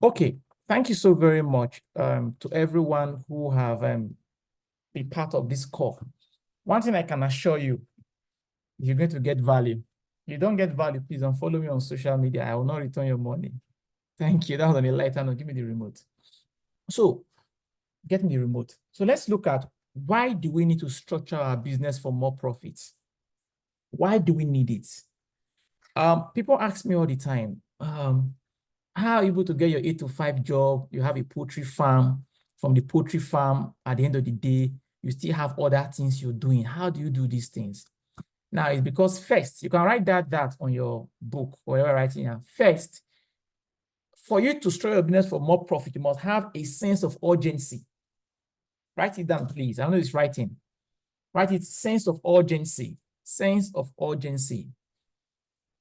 Okay, thank you so very much to everyone who have been part of this call. One thing I can assure you, you're going to get value. If you don't get value, please don't follow me on social media. I will not return your money. Thank you. That was on a lighter note. Give me the remote. So, get me the remote. So let's look at why do we need to structure our business for more profits? Why do we need it? People ask me all the time, how are you able to get your 8 to 5 job? You have a poultry farm. From the poultry farm, at the end of the day, you still have other things you're doing. How do you do these things? Now, it's because first, you can write that on your book or you're writing here. First, for you to structure your business for more profit, you must have a sense of urgency. Write it down, please. I know it's writing. Write it, sense of urgency. Sense of urgency.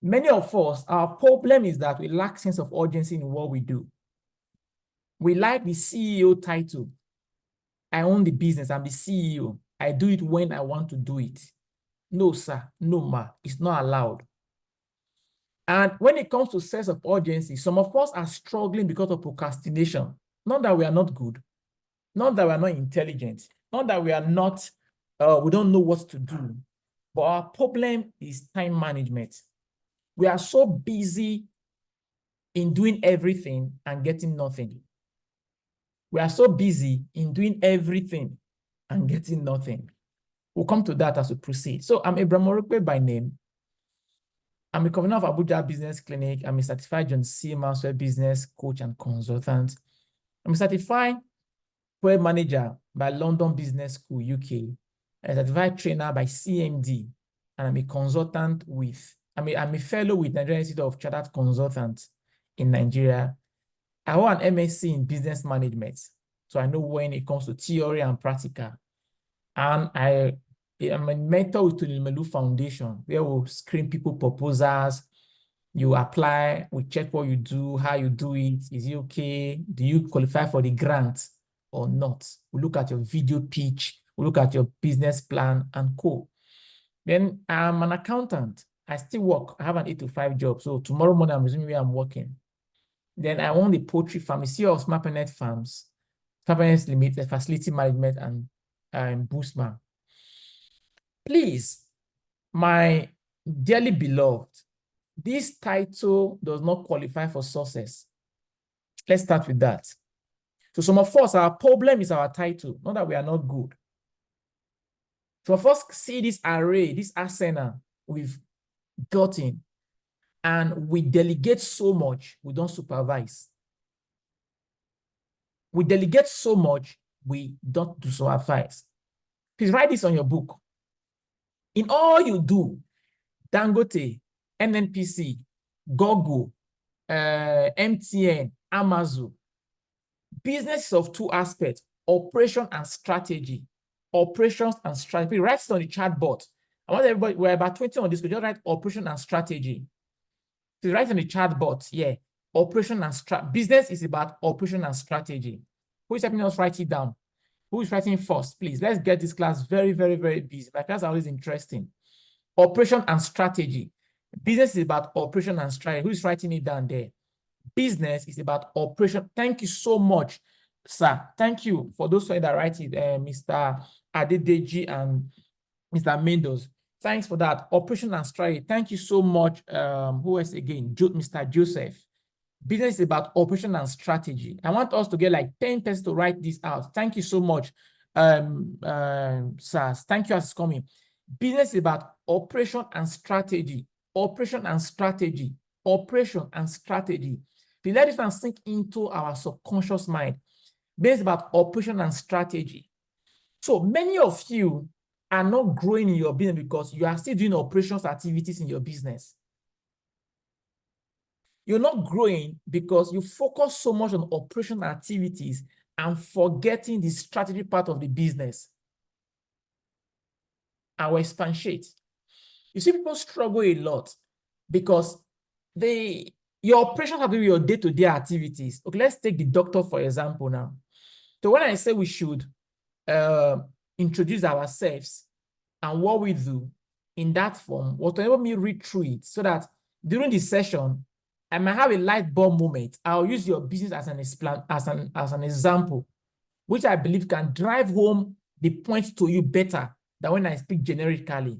Many of us, our problem is that we lack sense of urgency in what we do. We like the CEO title. I own the business. I'm the CEO. I do it when I want to do it. No, sir. No, ma. It's not allowed. And when it comes to sense of urgency, some of us are struggling because of procrastination. Not that we are not good. Not that we are not intelligent. Not that we are not, we don't know what to do. But our problem is time management. We are so busy in doing everything and getting nothing. We are so busy in doing everything and getting nothing. We'll come to that as we proceed. So I'm Abraham Orokpe by name. I'm a convener of Abuja Business Clinic. I'm a certified John C. Maxwell business coach and consultant. I'm a certified web manager by London Business School, UK. I'm a certified trainer by CMD. And I'm a consultant with, I'm a fellow with Nigerian Institute of Chartered Consultants in Nigeria. I hold an MSc in business management. So I know when it comes to theory and practical. And I'm a mentor with the Melu Foundation, where we'll screen people proposals. You apply, we check what you do, how you do it. Is it okay? Do you qualify for the grant or not? We look at your video pitch, we look at your business plan and co. Then I'm an accountant. I still work. I have an 8 to 5 job. So tomorrow morning, I'm resuming where I'm working. Then I own the poultry farm. You see all SmartPenet Farms, SmartPenet Limited, Facility Management, and Boostman. Please, my dearly beloved, this title does not qualify for success. Let's start with that. So some of us, our problem is our title, not that we are not good. Some of us see this array, this arsenal we've gotten, and we delegate so much, we don't supervise. We delegate so much, we don't do supervise. Please write this on your book. In all you do, Dangote, NNPC, Google, MTN, Amazon, business of 2 aspects, operation and strategy. Operations and strategy. Write it on the chat board. I want everybody, we're about 20 on this, but just write operation and strategy. So write on the chat board, yeah. Operation and strategy. Business is about operation and strategy. Who is helping us write it down? Who is writing first, please? Let's get this class very, very, very busy. My class is always interesting. Operation and strategy. Business is about operation and strategy. Who is writing it down there? Business is about operation. Thank you so much, sir. Thank you for those that write it, Mr. Adedeji and Mr. Mendoz. Thanks for that. Operation and strategy. Thank you so much. Who else again? Mr. Joseph. Business is about operation and strategy. I want us to get like 10 persons to write this out. Thank you so much, sir. Thank you as it's coming. Business is about operation and strategy. Operation and strategy. Operation and strategy. We let this one sink into our subconscious mind. Based about operation and strategy. So many of you are not growing in your business because you are still doing operations activities in your business. You're not growing because you focus so much on operational activities and forgetting the strategy part of the business. I will expatiate. You see, people struggle a lot because your operations have to do with your day-to-day activities. Okay, let's take the doctor for example now. So when I say we should introduce ourselves and what we do in that form, what enable me read through it so that during the session, I might have a light bulb moment. I'll use your business as an example, which I believe can drive home the point to you better than when I speak generically.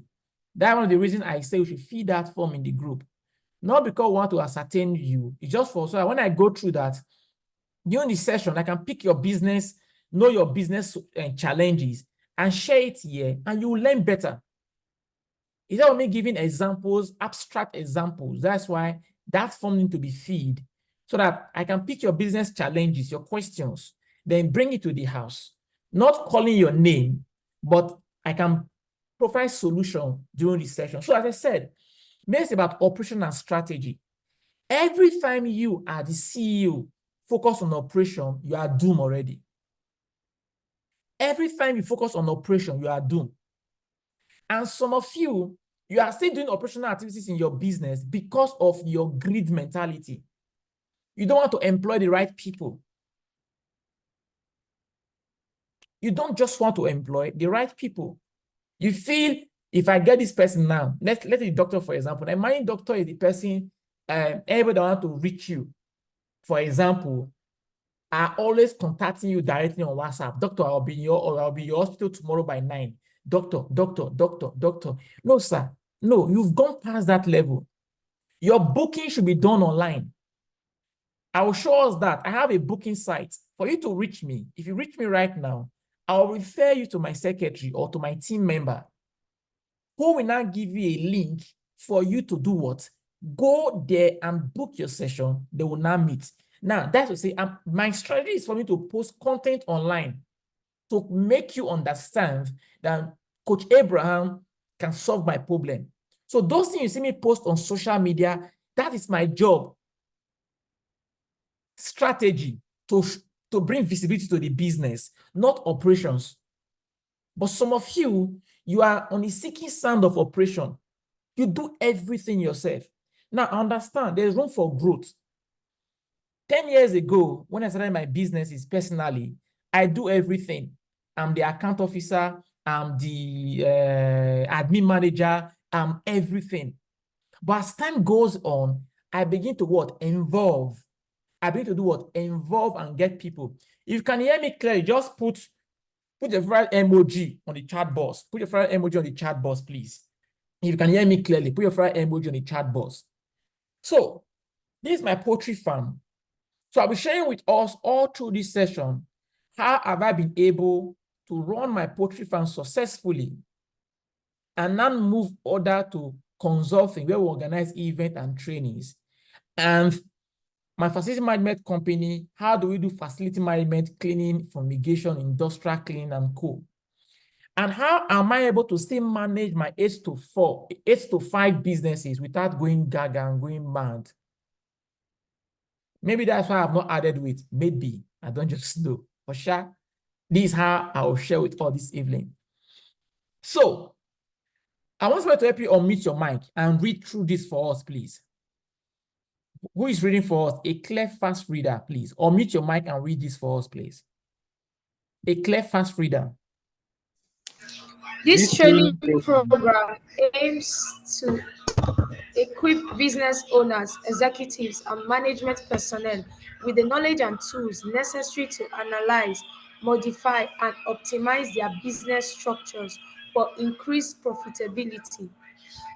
That's one of the reasons I say we should feed that form in the group. Not because we want to ascertain you. It's just for so that when I go through that, during the session, I can pick your business, know your business challenges, and share it here, and you will learn better. Instead of me giving examples, abstract examples, that's why that form needs to be feed so that I can pick your business challenges, your questions, then bring it to the house. Not calling your name, but I can provide solution during the session. So as I said, it's about operation and strategy. Every time you are the CEO, focus on operation, you are doomed already. Every time you focus on operation, you are doomed. And some of you are still doing operational activities in your business because of your greed mentality. You don't want to employ the right people. You don't just want to employ the right people. You feel, if I get this person now, let's the doctor, for example. The mind doctor is the person, everybody want to reach you, for example, are always contacting you directly on WhatsApp. Doctor, I'll be in your hospital tomorrow by 9. Doctor. No, sir. No, you've gone past that level. Your booking should be done online. I will show us that. I have a booking site for you to reach me. If you reach me right now, I'll refer you to my secretary or to my team member, who will now give you a link for you to do what? Go there and book your session. They will now meet. Now, that's to say, my strategy is for me to post content online to make you understand that Coach Abraham can solve my problem. So those things you see me post on social media, that is my job. Strategy to bring visibility to the business, not operations. But some of you are on the seeking sound of operation. You do everything yourself. Now, I understand there's room for growth. 10 years ago, when I started my businesses personally, I do everything. I'm the account officer, I'm the admin manager, I'm everything. But as time goes on, I begin to what? Involve. I begin to do what? Involve and get people. If you can hear me clearly, just put your favorite emoji on the chat box. Put your favorite emoji on the chat box, please. If you can hear me clearly, put your favorite emoji on the chat box. So, this is my poultry farm. So I'll be sharing with us all through this session, how have I been able to run my poultry farm successfully and then move order to consulting, where we organize events and trainings. And my facility management company, how do we do facility management, cleaning, fumigation, industrial cleaning, and co. And how am I able to still manage my 8 to 5 businesses without going gaga and going mad? Maybe that's why I've not added with. Maybe I don't just know. For sure, this is how I will share with all this evening. So I want somebody to help you unmute your mic and read through this for us, please. Who is reading for us? A clear, fast reader, please. Unmute your mic and read this for us, please. A clear, fast reader. This training program aims to equip business owners, executives, and management personnel with the knowledge and tools necessary to analyze, modify, and optimize their business structures for increased profitability.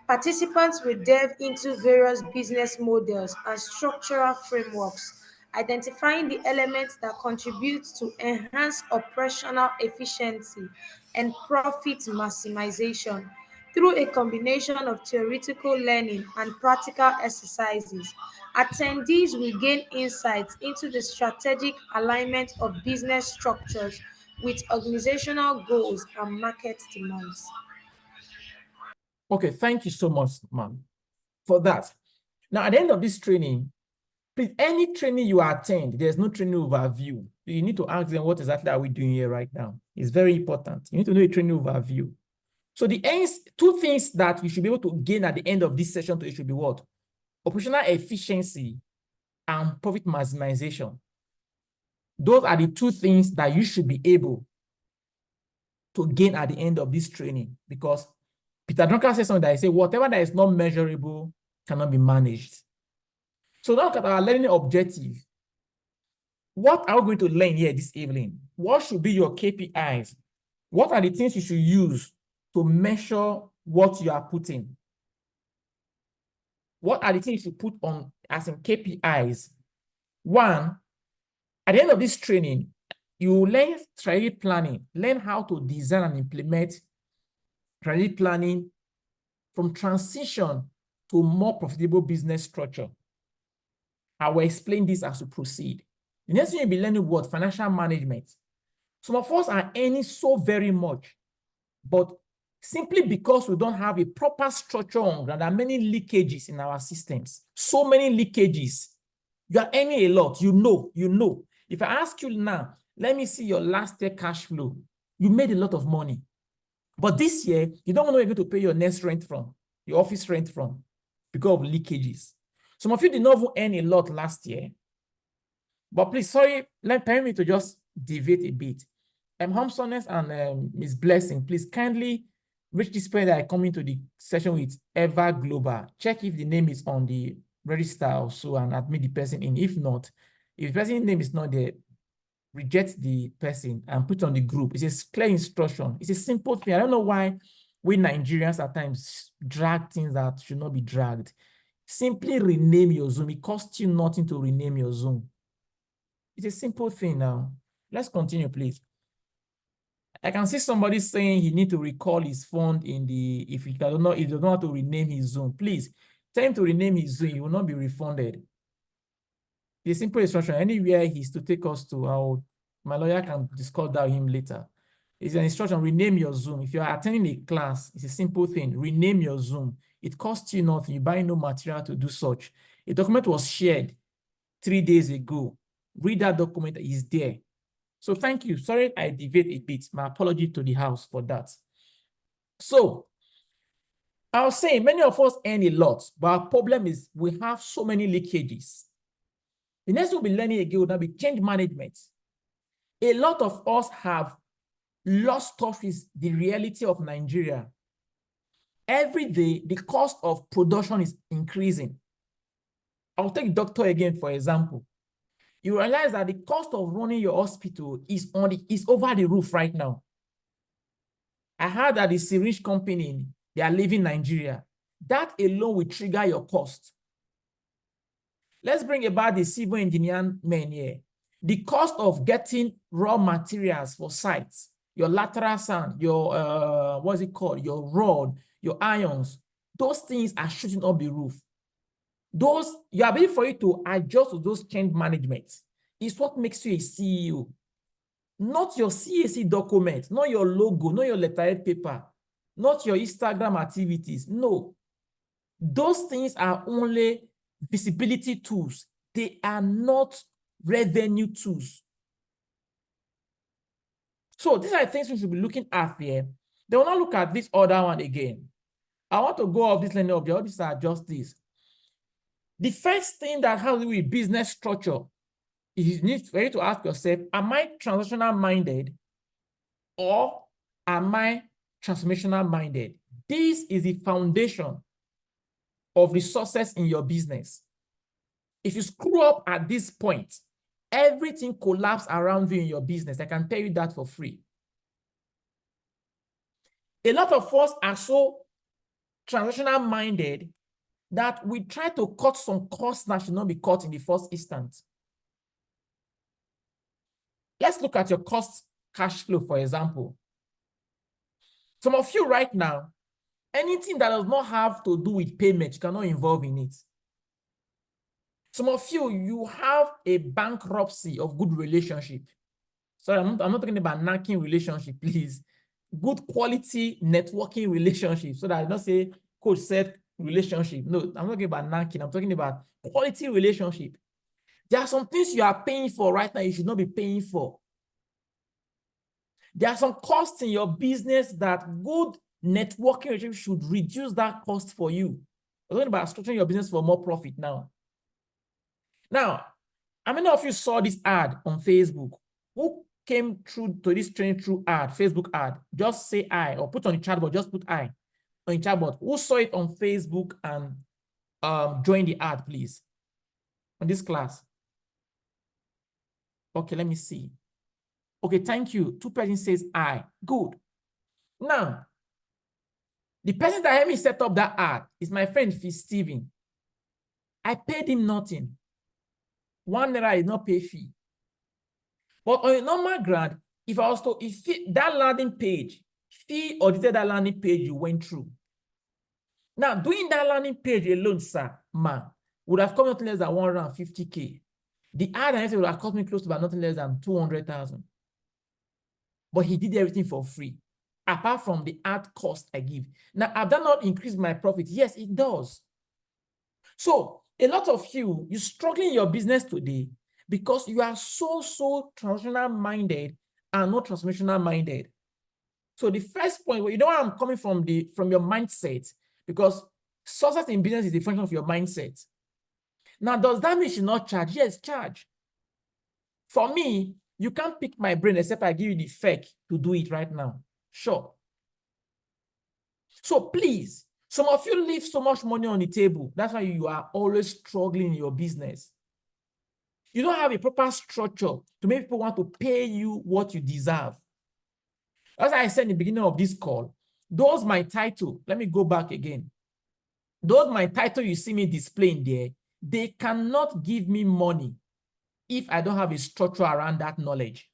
Participants will delve into various business models and structural frameworks, identifying the elements that contribute to enhance operational efficiency and profit maximization. Through a combination of theoretical learning and practical exercises, attendees will gain insights into the strategic alignment of business structures with organizational goals and market demands. Okay, thank you so much, ma'am, for that. Now, at the end of this training, please, any training you attend, there's no training overview. You need to ask them, what exactly are we doing here right now? It's very important. You need to know a training overview. So the ends, 2 things that you should be able to gain at the end of this session, it should be what? Operational efficiency and profit maximization. Those are the 2 things that you should be able to gain at the end of this training, because Peter Drucker says something that I say, whatever that is not measurable cannot be managed. So now look at our learning objective. What are we going to learn here this evening? What should be your KPIs? What are the things you should use to measure what you are putting? What are the things you should put on as in KPIs? One, at the end of this training, you will learn strategic planning, learn how to design and implement strategic planning from transition to more profitable business structure. I will explain this as we proceed. The next thing you'll be learning what? Financial management. Some of us are earning so very much, but simply because we don't have a proper structure on ground, there are many leakages in our systems. So many leakages. You are earning a lot, you know. If I ask you now, let me see your last year cash flow. You made a lot of money. But this year, you don't know where you're going to pay your next rent from, your office rent from, because of leakages. Some of you did not even earn a lot last year. But please, sorry, permit me to just deviate a bit. Homsones and Ms. Blessing, please kindly reach this person that I come into the session with Ever Global. Check if the name is on the register also and admit the person in. If not, if the person's name is not there, reject the person and put on the group. It's a clear instruction. It's a simple thing. I don't know why we Nigerians at times drag things that should not be dragged. Simply rename your Zoom. It costs you nothing to rename your Zoom. It's a simple thing now. Let's continue, please. I can see somebody saying he need to recall his fund in the, if he doesn't know how to rename his Zoom, please tell him to rename his Zoom. He will not be refunded. The simple instruction, anywhere he's to take us to, my lawyer can discuss that with him later. It's an instruction, rename your Zoom. If you are attending a class, it's a simple thing, rename your Zoom. It costs you nothing, you buy no material to do such. A document was shared 3 days ago. Read that document, is there. So thank you. Sorry, I deviate a bit. My apology to the house for that. So I was saying many of us earn a lot, but our problem is we have so many leakages. The next we'll be learning again will now be change management. A lot of us have lost touch with the reality of Nigeria. Every day, the cost of production is increasing. I'll take doctor again, for example. You realize that the cost of running your hospital is over the roof right now. I heard that the syringe company, they are leaving Nigeria. That alone will trigger your cost. Let's bring about the civil engineering men here. The cost of getting raw materials for sites, your lateral sand, your, what's it called? Your rod, your irons, those things are shooting up the roof. Those, you are able for you to adjust to those change management. It's what makes you a CEO. Not your CAC document, not your logo, not your letterhead paper, not your Instagram activities. No. Those things are only visibility tools. They are not revenue tools. So these are the things we should be looking at here. They will not look at this other one again. I want to go off this learning object. All these are just this. The first thing that has to do with business structure is you need for you to ask yourself, am I transactional minded or am I transformational minded? This is the foundation of the success in your business. If you screw up at this point, everything collapses around you in your business. I can tell you that for free. A lot of us are so transactional minded that we try to cut some costs that should not be cut in the first instance. Let's look at your cost cash flow, for example. Some of you right now, anything that does not have to do with payment, you cannot involve in it. Some of you, you have a bankruptcy of good relationship. Sorry, I'm not talking about knacking relationship, please. Good quality networking relationship, so that I don't say coach said relationship. No, I'm not talking about knacking. I'm talking about quality relationship. There are some things you are paying for right now you should not be paying for. There are some costs in your business that good networking relationship should reduce that cost for you. I'm talking about structuring your business for more profit now. Now, how many of you saw this ad on Facebook? Who came through to this training through ad, Facebook ad? Just say I, or put on the chat box, just put I on the chat box. Who saw it on Facebook and join the ad, please? on this class? Okay, let me see. Okay, thank you. 2 persons says I. Good. Now, the person that helped me set up that ad is my friend Steven. I paid him nothing. 1 naira is not pay fee. But on a normal grant, if I was to, if that landing page, fee audited that landing page you went through. Now, doing that landing page alone, sir, would have cost nothing less than 150K. The ad and everything would have cost me close to about nothing less than 200,000. But he did everything for free, apart from the ad cost I give. Now, have that not increased my profit? Yes, it does. So, a lot of you're struggling in your business today because you are so transactional minded and not transformational minded. So the first point, well, you know where I'm coming from your mindset, because success in business is a function of your mindset. Now, does that mean you should not charge? Yes, charge. For me, you can't pick my brain except I give you the fake to do it right now. Sure. So please, some of you leave so much money on the table. That's why you are always struggling in your business. You don't have a proper structure to make people want to pay you what you deserve. As I said in the beginning of this call, those my title, let me go back again. Those my title you see me displaying there, they cannot give me money if I don't have a structure around that knowledge.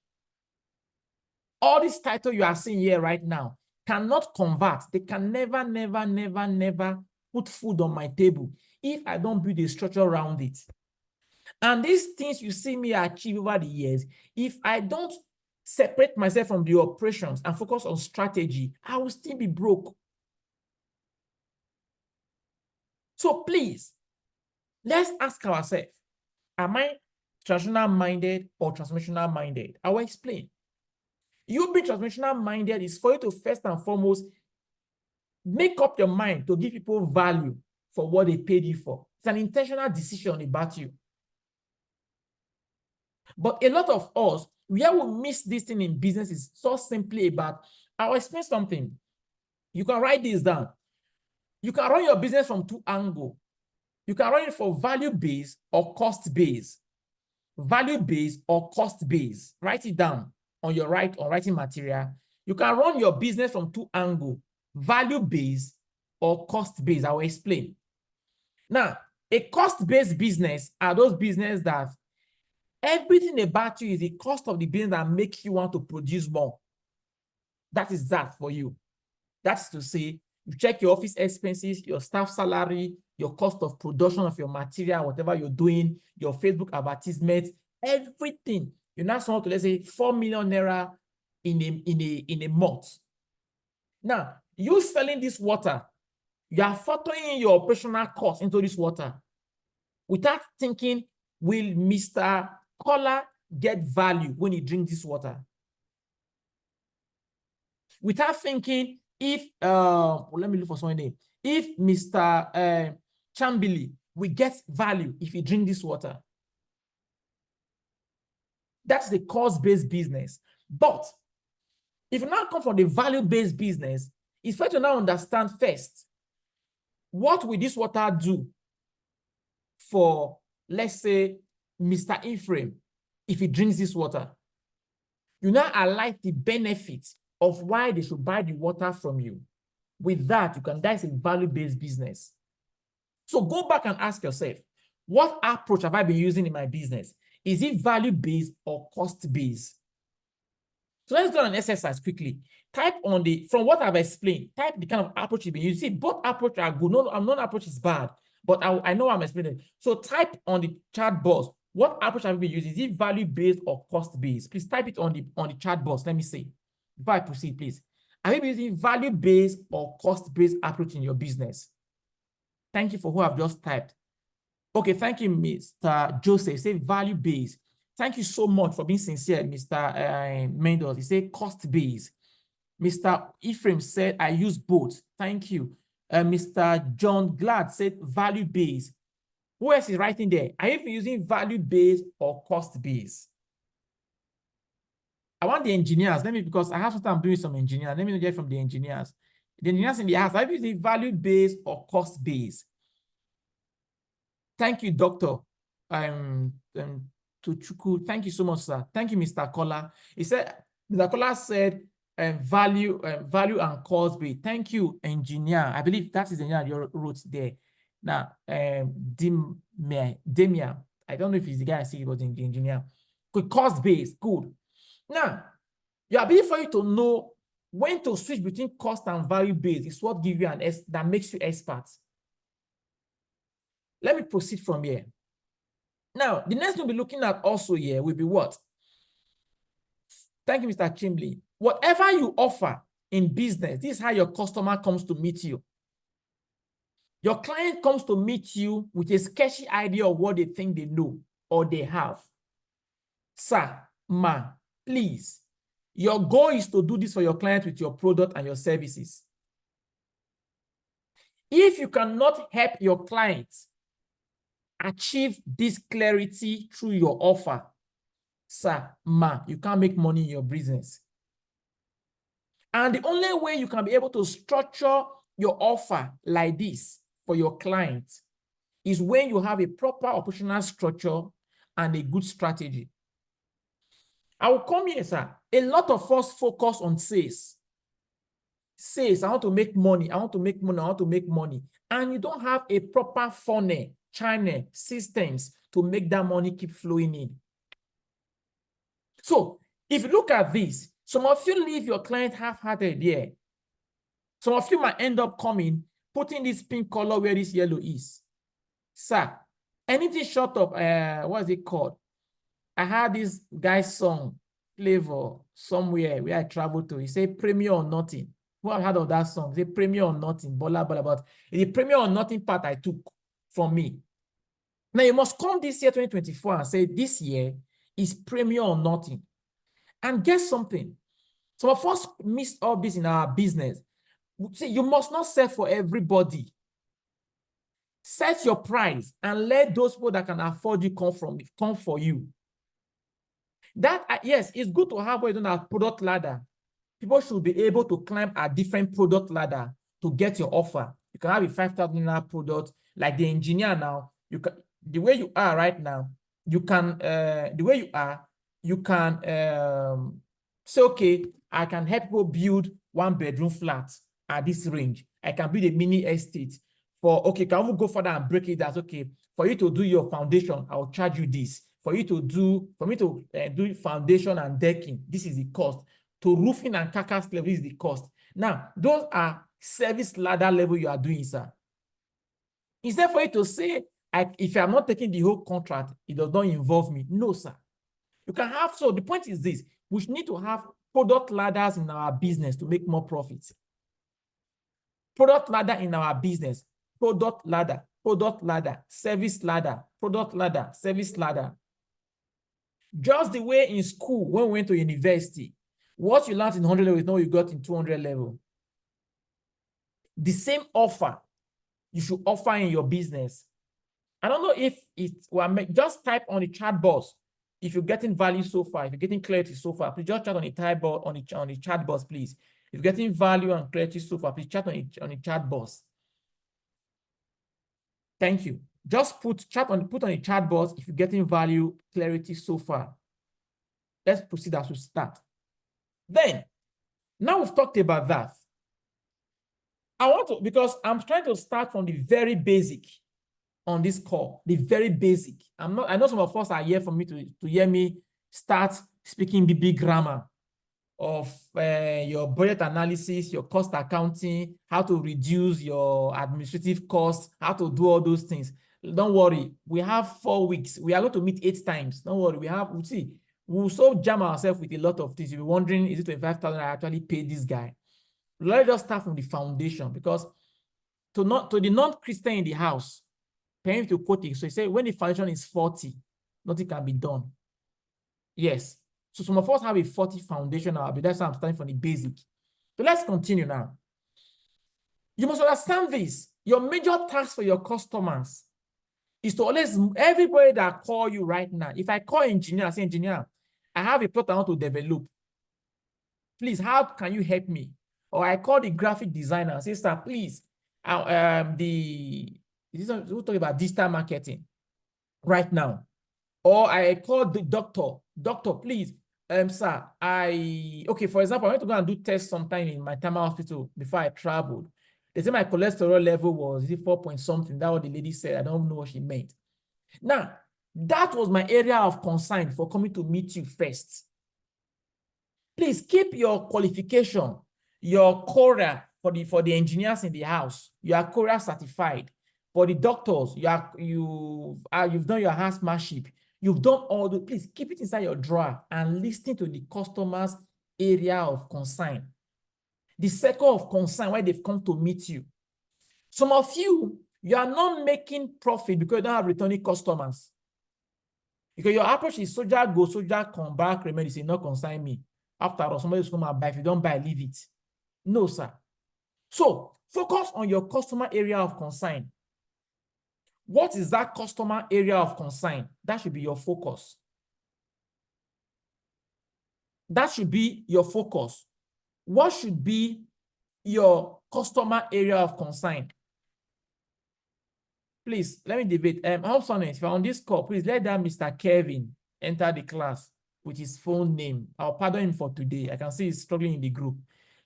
All this title you are seeing here right now cannot convert. They can never put food on my table if I don't build a structure around it. And these things you see me achieve over the years, if I don't separate myself from the operations and focus on strategy, I will still be broke. So please, let's ask ourselves, am I transactional minded or transformational minded? I will explain. You being transformational minded is for you to first and foremost make up your mind to give people value for what they paid you for. It's an intentional decision about you. But a lot of us, where we miss this thing in business is so simply about, I'll explain something. You can write this down. You can run your business from 2 angles. You can run it for value-based or cost-based. Value-based or cost-based. Write it down on your writing material. You can run your business from 2 angles, value-based or cost-based. I will explain. Now, a cost-based business are those businesses that everything about you is the cost of the business that makes you want to produce more. That is that for you. That's to say, you check your office expenses, your staff salary, your cost of production of your material, whatever you're doing, your Facebook advertisements, everything. You're not someone to, let's say, 4 million naira in a month. Now, you selling this water, you are factoring your operational cost into this water without thinking, will Mr. Caller get value when he drinks this water? Without thinking, if let me look for someone name. If Mr. Chambili will get value if he drink this water. That's the cost-based business. But if you now come from the value-based business, it's fair to now understand first, what will this water do for, let's say, Mr. Ephraim if he drinks this water? You now highlight the benefits of why they should buy the water from you. With that, you can dice a value-based business. So go back and ask yourself, what approach have I been using in my business? Is it value-based or cost-based? So let's do an exercise quickly. Type on from what I've explained, type the kind of approach you've been using. See, both approaches are good. No, none approach is bad, but I know I'm explaining. So type on the chat box, what approach have you been using? Is it value-based or cost-based? Please type it on the chat box. Let me see. Before I proceed, please. Have you been using value-based or cost-based approach in your business? Thank you for who have just typed. Okay, thank you, Mr. Joseph. Say value-based. Thank you so much for being sincere, Mr. Mendoza. He said cost-based. Mr. Ephraim said, I use both. Thank you. Mr. John Glad said value-based. Who else is writing there? Are you using value-based or cost-based? I want the engineers. Because I have something I'm doing some engineers. Let me get from the engineers. The engineers in the house, are you using value-based or cost-based? Thank you, doctor. to Chuku. Thank you so much, sir. Thank you, Mr. Kola. Mr. Kola said, value and cause base. Thank you, engineer. I believe that is the engineer you wrote there. Now, Demia. I don't know if he's the guy I see, but the engineer. Good, cost base. Good. Now, your ability for you to know when to switch between cost and value base is what gives you that makes you expert. Let me proceed from here. Now, the next thing we'll be looking at also here will be what? Thank you, Mr. Chimley. Whatever you offer in business, this is how your customer comes to meet you. Your client comes to meet you with a sketchy idea of what they think they know or they have. Sir, ma, please. Your goal is to do this for your client with your product and your services. If you cannot help your client achieve this clarity through your offer, sir, ma, you can't make money in your business. And the only way you can be able to structure your offer like this for your client is when you have a proper operational structure and a good strategy. I will come here, sir. A lot of us focus on sales. Sales, I want to make money, I want to make money, I want to make money. And you don't have a proper funnel, channel, systems to make that money keep flowing in. So if you look at this, some of you leave your client half-hearted here. Some of you might end up coming, putting this pink color where this yellow is. Sir, anything short of, what is it called? I heard this guy's song, Flavor, somewhere where I traveled to. He said, Premier or Nothing. Who have heard of that song? He said, Premier or Nothing, blah, blah, blah. The Premier or Nothing part I took from me. Now, you must come this year, 2024, and say, this year is Premier or Nothing. And guess something? Some of us missed all this in our business. See, you must not sell for everybody. Set your price and let those people that can afford you come for you. That, yes, it's good to have what you don't have product ladder. People should be able to climb a different product ladder to get your offer. You can have a 5,000 product, like the engineer now. You can, the way you are right now, you can, the way you are, you can say, okay, I can help people build 1-bedroom flat at this range. I can build a mini estate for, okay, can we go further and break it? That's okay. For you to do your foundation, I'll charge you this. For me to do foundation and decking, this is the cost. To roofing and carcass level is the cost. Now, those are service ladder level you are doing, sir. Instead for you to say, if I'm not taking the whole contract, it does not involve me. No, sir. You can have, so the point is this, we need to have product ladders in our business to make more profits. Product ladder in our business, product ladder, service ladder, product ladder, service ladder. Just the way in school, when we went to university, what you learned in 100 level is not what you got in 200 level. The same offer you should offer in your business. I don't know if it's, well, just type on the chat box if you're getting value so far, if you're getting clarity so far, please just chat on the type box, on the chat box, please. If you're getting value and clarity so far, please chat on the chat box. Thank you. Just put on the chat box if you're getting value, clarity so far. Let's proceed as we start. Then, now we've talked about that. I want to, because I'm trying to start from the very basic on this call, the very basic. I know some of us are here for me to hear me start speaking BB grammar of your budget analysis, your cost accounting, how to reduce your administrative costs, how to do all those things. Don't worry, we have 4 weeks. We are going to meet 8 times. Don't worry, we'll see. We'll so jam ourselves with a lot of things. You'll be wondering, is it 25,000 I actually paid this guy? Let's just start from the foundation, because to the non-Christian in the house, paying to quote it, so he said, when the foundation is 40, nothing can be done. Yes. So some of us have a 40 foundation now, but that's why I'm starting from the basic. So let's continue now. You must understand this. Your major task for your customers is to always, everybody that call you right now, if I call engineer, I say, engineer, I have a plot I want to develop. Please, how can you help me? Or I call the graphic designer, say, sir, please, we'll talk about digital marketing. right now. Or I call the doctor, please, sir, okay, for example, I went to go and do tests sometime in my Tama hospital before I traveled. They said my cholesterol level was, is it 4 point something? That's what the lady said. I don't know what she meant. Now, that was my area of concern for coming to meet you first. Please keep your qualification, your CORA for the engineers in the house. You are CORA certified. For the doctors, you've done your housemanship. You've done all the, please keep it inside your drawer and listen to the customer's area of concern. The circle of concern where they've come to meet you. Some of you, you are not making profit because you don't have returning customers. Because your approach is soldier go, soldier come back, remember, say, not consign me. After all, somebody's come and buy. If you don't buy, leave it. No, sir. So focus on your customer area of concern. What is that customer area of concern? That should be your focus. That should be your focus. What should be your customer area of concern? Please, let me debate. If you're on this call, please let that Mr. Kevin enter the class with his phone name. I'll pardon him for today. I can see he's struggling in the group.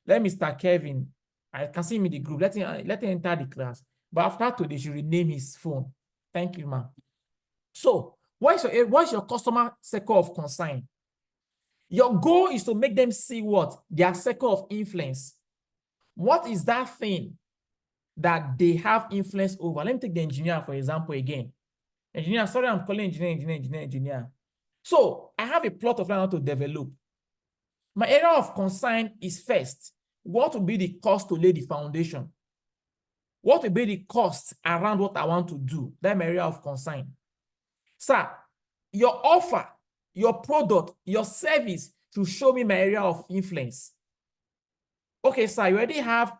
Let Mr. Kevin, I can see him in the group. Let him enter the class. But after today, he should rename his phone. Thank you, ma'am. So, what's your customer circle of concern? Your goal is to make them see what? Their circle of influence. What is that thing that they have influence over? Let me take the engineer, for example, again. Engineer, sorry, I'm calling engineer. So I have a plot of land to develop. My area of concern is first, what will be the cost to lay the foundation? What will be the cost around what I want to do? That's my area of concern. Sir, your offer, your product, your service should show me my area of influence. Okay, sir, you already have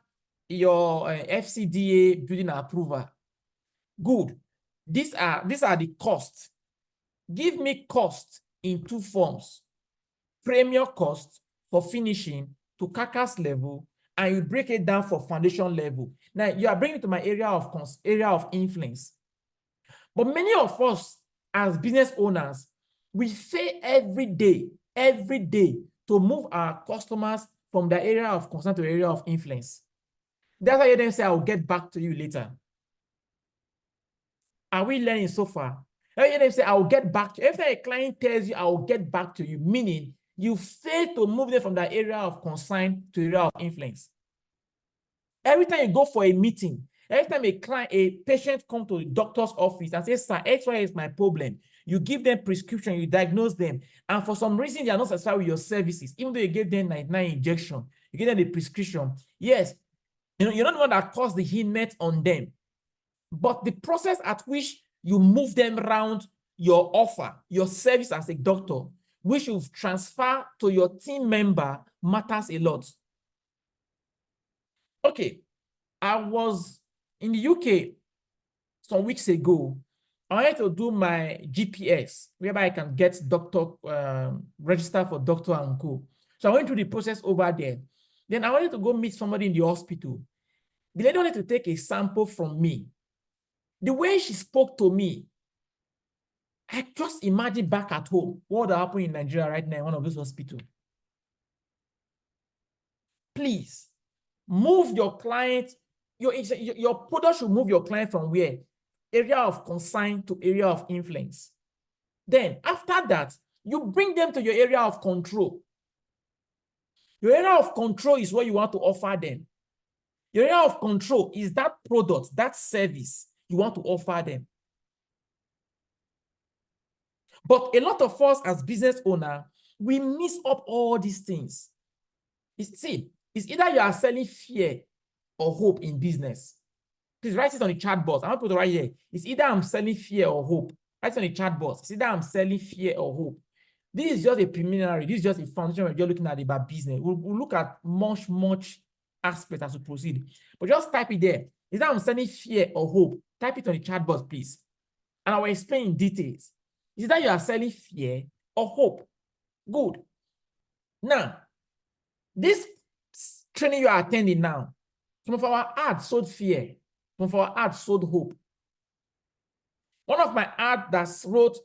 your FCDA building approval. Good. These are the costs. Give me cost in two forms. Premium cost for finishing to carcass level, and you break it down for foundation level. Now, you are bringing it to my area of influence. But many of us as business owners, we fail every day to move our customers from the area of concern to the area of influence. That's why you then say, I'll get back to you later. Are we learning so far? You then say, I'll get back to you. After a client tells you, I'll get back to you, meaning you fail to move them from the area of concern to the area of influence. Every time you go for a meeting, every time a patient comes to the doctor's office and says, sir, X-ray is my problem, you give them prescription, you diagnose them, and for some reason they are not satisfied with your services, even though you gave them 99 injection, you give them the prescription. Yes, you're not the one that caused the helmet on them, but the process at which you move them around your offer, your service as a doctor, which you transfer to your team member, matters a lot. Okay, I was in the UK some weeks ago. I wanted to do my GPS, whereby I can get register for doctor and co. So I went through the process over there. Then I wanted to go meet somebody in the hospital. The lady wanted to take a sample from me. The way she spoke to me, I just imagine back at home what would happen in Nigeria right now in one of those hospitals. Please, move your client. Your product should move your client from where? Area of concern to area of influence. Then, after that, you bring them to your area of control. Your area of control is what you want to offer them. Your area of control is that product, that service you want to offer them. But a lot of us as business owners, we miss up all these things. It's either you are selling fear or hope in business. Please write it on the chat box. I'm going to put it right here. It's either I'm selling fear or hope. Write it on the chat box. It's either I'm selling fear or hope. This is just a preliminary. This is just a foundation. We're just looking at about business. We'll look at much aspects as we proceed. But just type it there. Is that I'm selling fear or hope? Type it on the chat box, please. And I will explain in details. Is that you are selling fear or hope? Good. Now, this training you are attending now, some of our ads sold fear. Some of our ads sold hope. One of my ad that wrote,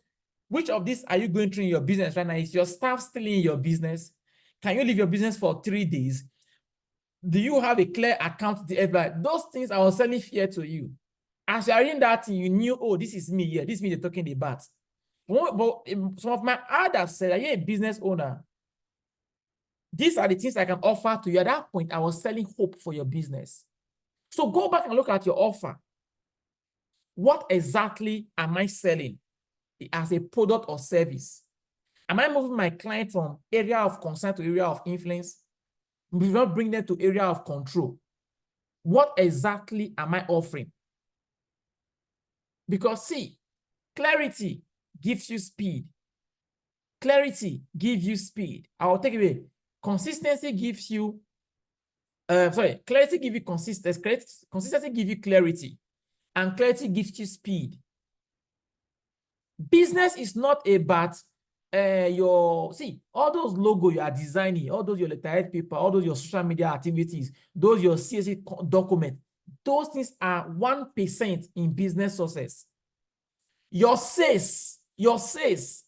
which of these are you going through in your business right now? Is your staff still in your business? Can you leave your business for 3 days? Do you have a clear account to everybody? Those things I was selling fear to you. As you are in that thing, you knew, oh, this is me here. This is me they're talking about. But some of my others said, are you a business owner? These are the things I can offer to you. At that point, I was selling hope for your business. So go back and look at your offer. What exactly am I selling as a product or service? Am I moving my client from area of concern to area of influence? We will not bring them to area of control. What exactly am I offering? Because see, clarity gives you speed. Clarity gives you speed. I'll take it away. Consistency gives you, clarity gives you consistency. Consistency gives you clarity. And clarity gives you speed. Business is not about all those logos you are designing, all those your letterhead paper, all those your social media activities, those your CSA document, those things are 1% in business success. Your sales,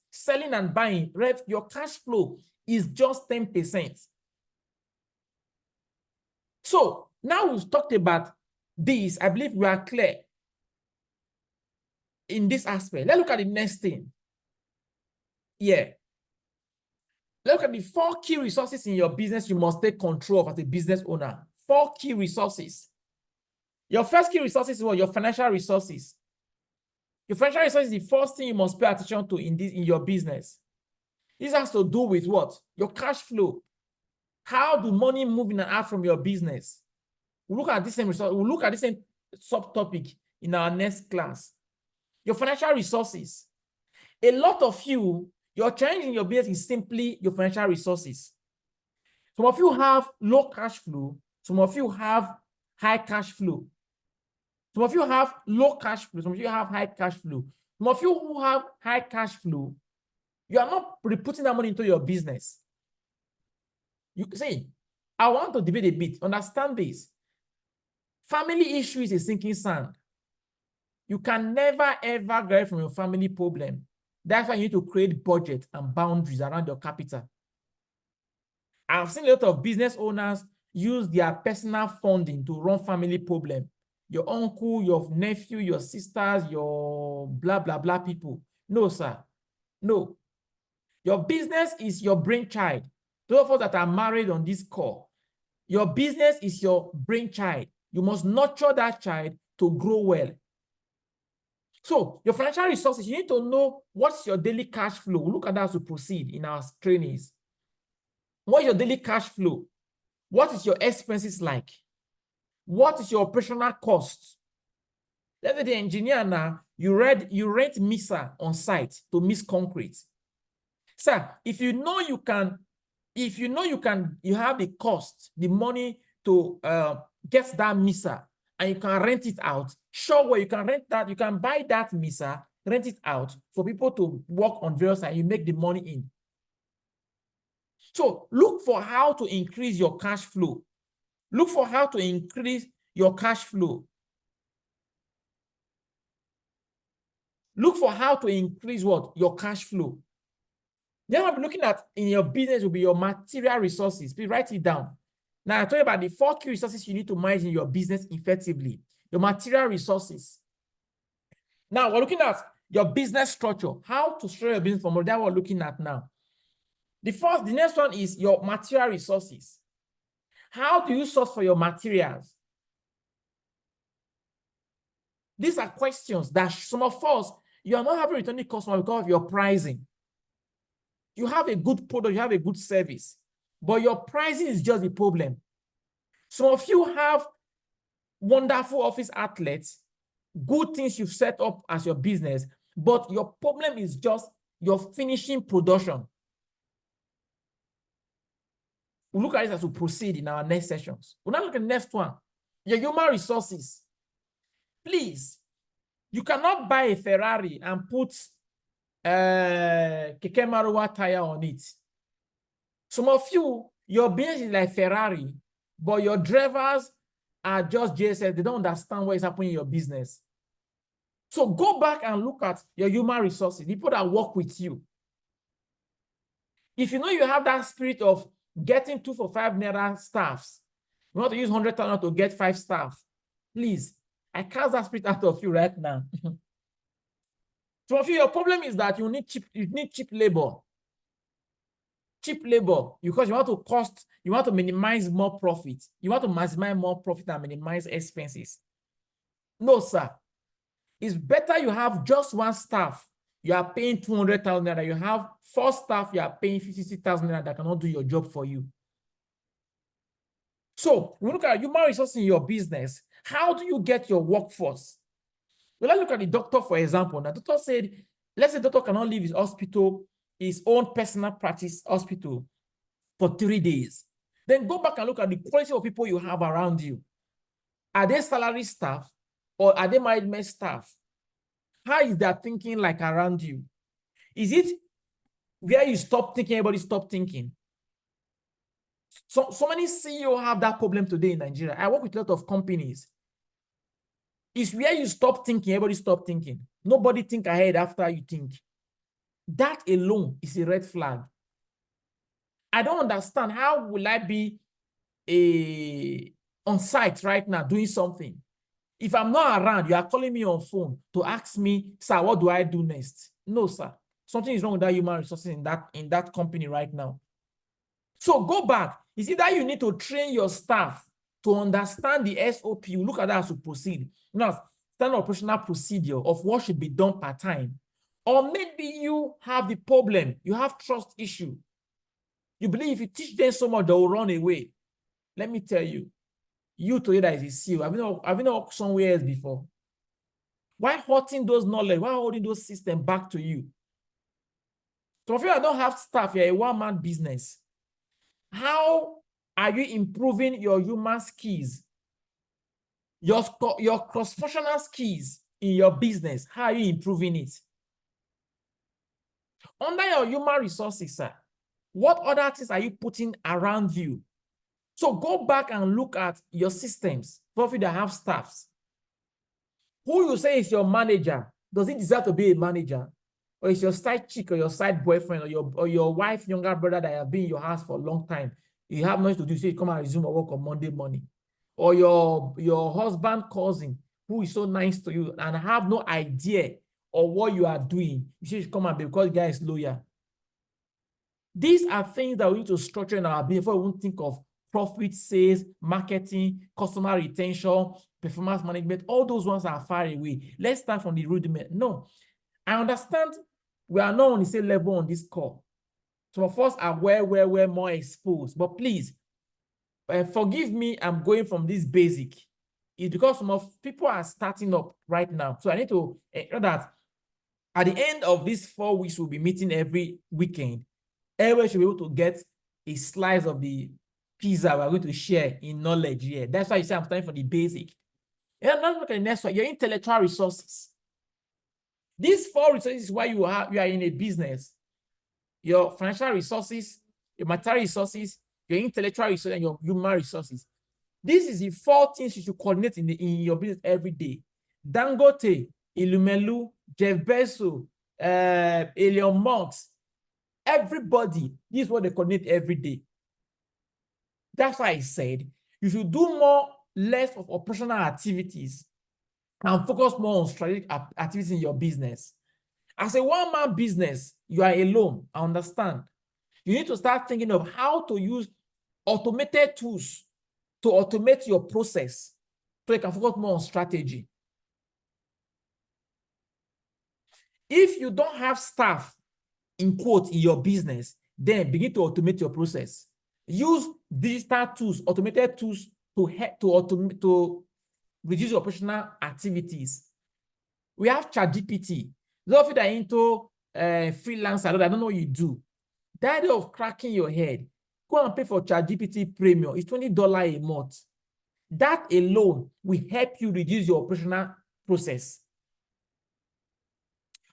selling and buying, your cash flow is just 10%. So now we've talked about this. I believe we are clear in this aspect. Let's look at the next thing. Yeah. Look at the 4 key resources in your business you must take control of as a business owner. 4 key resources. Your first key resource is what? Your financial resources. Your financial resources is the first thing you must pay attention to in your business. This has to do with what? Your cash flow. How do money move in and out from your business? We'll look at this same resource. We'll look at the same subtopic in our next class. Your financial resources. A lot of you, your challenge in your business is simply your financial resources. Some of you have low cash flow. Some of you have high cash flow. Some of you have low cash flow. Some of you have high cash flow. Some of you who have high cash flow, you are not putting that money into your business. You see, I want to debate a bit. Understand this. Family issue is a sinking sand. You can never, ever get from your family problem. That's why you need to create budget and boundaries around your capital. I've seen a lot of business owners use their personal funding to run family problem. Your uncle, your nephew, your sisters, your blah, blah, blah people. No, sir. No. Your business is your brainchild. Those of us that are married on this call, your business is your brainchild. You must nurture that child to grow well. So your financial resources, you need to know what's your daily cash flow. We'll look at that as we proceed in our trainings. What is your daily cash flow? What is your expenses like? What is your operational cost? Let's say the engineer now, you rent mixer on site to mix concrete. Sir, if you know you have the cost, the money to get that mixer, and you can rent it out. Sure, where you can rent that, you can buy that mixer, rent it out for people to work on various sides. You make the money in. So look for how to increase your cash flow. Look for how to increase your cash flow. Look for how to increase what? Your cash flow. Then what I'm looking at in your business will be your material resources. Please write it down. Now, I told you about the 4 key resources you need to manage in your business effectively. Your material resources. Now, we're looking at your business structure. How to structure your business from that we're looking at now. The next one is your material resources. How do you source for your materials? These are questions that some of us, you are not having returning customer because of your pricing. You have a good product, you have a good service, but your pricing is just the problem. Some of you have wonderful office outlets, good things you've set up as your business, but your problem is just your finishing production. We'll look at it as we proceed in our next sessions. We'll now look at the next one, your human resources. Please, you cannot buy a Ferrari and put Keke Marwa tire on it. Some of you, your business is like Ferrari, but your drivers are just JSS. They don't understand what is happening in your business. So go back and look at your human resources, the people that work with you. If you know you have that spirit of getting 2 for 5 naira staffs, you want to use 100,000 to get 5 staff, please, I cast that spirit out of you right now. Some of you, your problem is that you need cheap labor. Cheap labor, because you want to minimize more profit. You want to maximize more profit and minimize expenses. No, sir. It's better you have just 1 staff. You are paying 200,000 naira. You have 4 staff, you are paying 50,000 naira that cannot do your job for you. So when we look at human resources in your business, how do you get your workforce? Well, let's look at the doctor, for example. Now, the doctor said, let's say the doctor cannot leave his hospital, his own personal practice hospital, for 3 days. Then go back and look at the quality of people you have around you. Are they salary staff or are they management staff? How is their thinking like around you? Is it where you stop thinking, everybody stop thinking? So many CEOs have that problem today in Nigeria. I work with a lot of companies. It's where you stop thinking, everybody stop thinking. Nobody think ahead after you think. That alone is a red flag. I don't understand. How will I be on site right now doing something? If I'm not around, you are calling me on phone to ask me, sir, what do I do next? No, sir. Something is wrong with that human resources in that company right now. So go back. Is it that you need to train your staff to understand the SOP? You look at that as you proceed. Now, standard operational procedure of what should be done per time. Or maybe you have the problem. You have trust issue. You believe if you teach them so much, they will run away. Let me tell you, you today that is a CEO, have you not worked somewhere else before? Why holding those knowledge? Why holding those systems back to you? So if you don't have staff, you're a one-man business. How are you improving your human skills? Your cross-functional skills in your business, how are you improving it? Under your human resources, sir, what other things are you putting around you? So go back and look at your systems for you that have staffs. Who you say is your manager, does he deserve to be a manager? Or is your side chick or your side boyfriend or your wife, younger brother that have been in your house for a long time? You have nothing to do, so you come and resume your work on Monday morning. Or your husband cousin who is so nice to you and have no idea of what you are doing. You should come and because the guy is loyal. These are things that we need to structure in our business before we won't think of profit, sales, marketing, customer retention, performance management. All those ones are far away. Let's start from the rudiment. No, I understand we are not on the same level on this call. Some of us are way more exposed. But please, forgive me, I'm going from this basic. It's because some of people are starting up right now. So I need to know that at the end of these 4 weeks, we'll be meeting every weekend. Everyone should be able to get a slice of the pizza we're going to share in knowledge here. That's why you say I'm starting from the basic. And let's look at the next one, your intellectual resources. These 4 resources is why you are in a business. Your financial resources, your material resources, your intellectual resources, and your human resources. This is the 4 things you should coordinate in your business every day. Dangote, Ilumelu, Jeff Bezos, Elon Musk, everybody, this is what they coordinate every day. That's why I said you should do less of operational activities and focus more on strategic activities in your business. As a one-man business, you are alone. I understand. You need to start thinking of how to use automated tools to automate your process so you can focus more on strategy. If you don't have staff, in quote, in your business, then begin to automate your process. Use digital tools, automated tools to reduce your operational activities. We have ChatGPT. Those of you that are into freelancer, I don't know what you do. The idea of cracking your head, go and pay for ChatGPT Premium. It's $20 a month. That alone will help you reduce your operational process.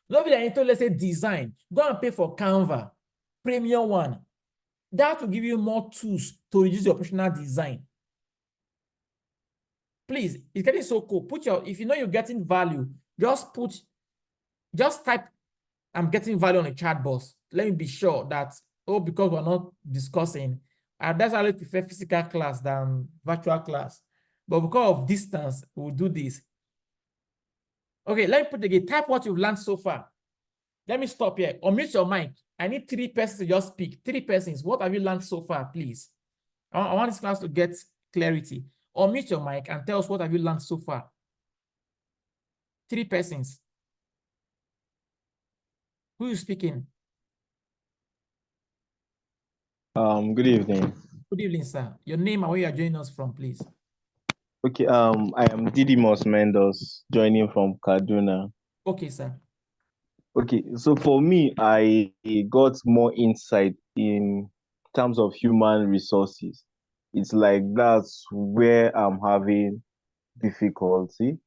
Those of you that are into, let's say, design, go and pay for Canva Premium one. That will give you more tools to reduce your operational design. Please, it's getting so cool. If you know you're getting value, just type, I'm getting value on a chat box. Let me be sure that, oh, because we're not discussing, that's why I prefer physical class than virtual class. But because of distance, we'll do this. Okay, let me put it again. Type what you've learned so far. Let me stop here. Unmute your mic. I need 3 persons to just speak. 3 persons. What have you learned so far, please? I want this class to get clarity. Unmute your mic and tell us what have you learned so far. 3 persons. Who is speaking? Good evening. Good evening, sir. Your name and where you are joining us from, please. Okay, I am Didymos Mendes, joining from Kaduna. Okay, sir. Okay, so for me, I got more insight in terms of human resources. It's like that's where I'm having difficulty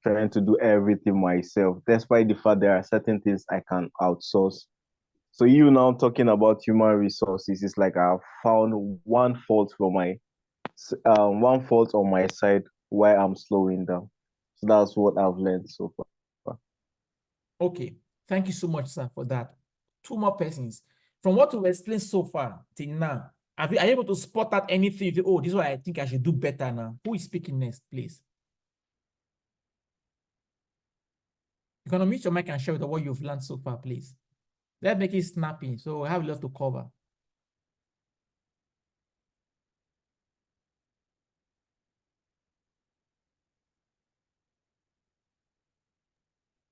trying to do everything myself, despite the fact there are certain things I can outsource. So you now talking about human resources, it's like I've found one fault on my side why I'm slowing down. So that's what I've learned so far. Okay. Thank you so much, sir, for that. 2 more persons. From what we've explained so far till now, are you able to spot out anything? Oh, this is what I think I should do better now. Who is speaking next, please? You can unmute your mic and share with us what you've learned so far, please. Let's make it snappy, so we have a lot to cover.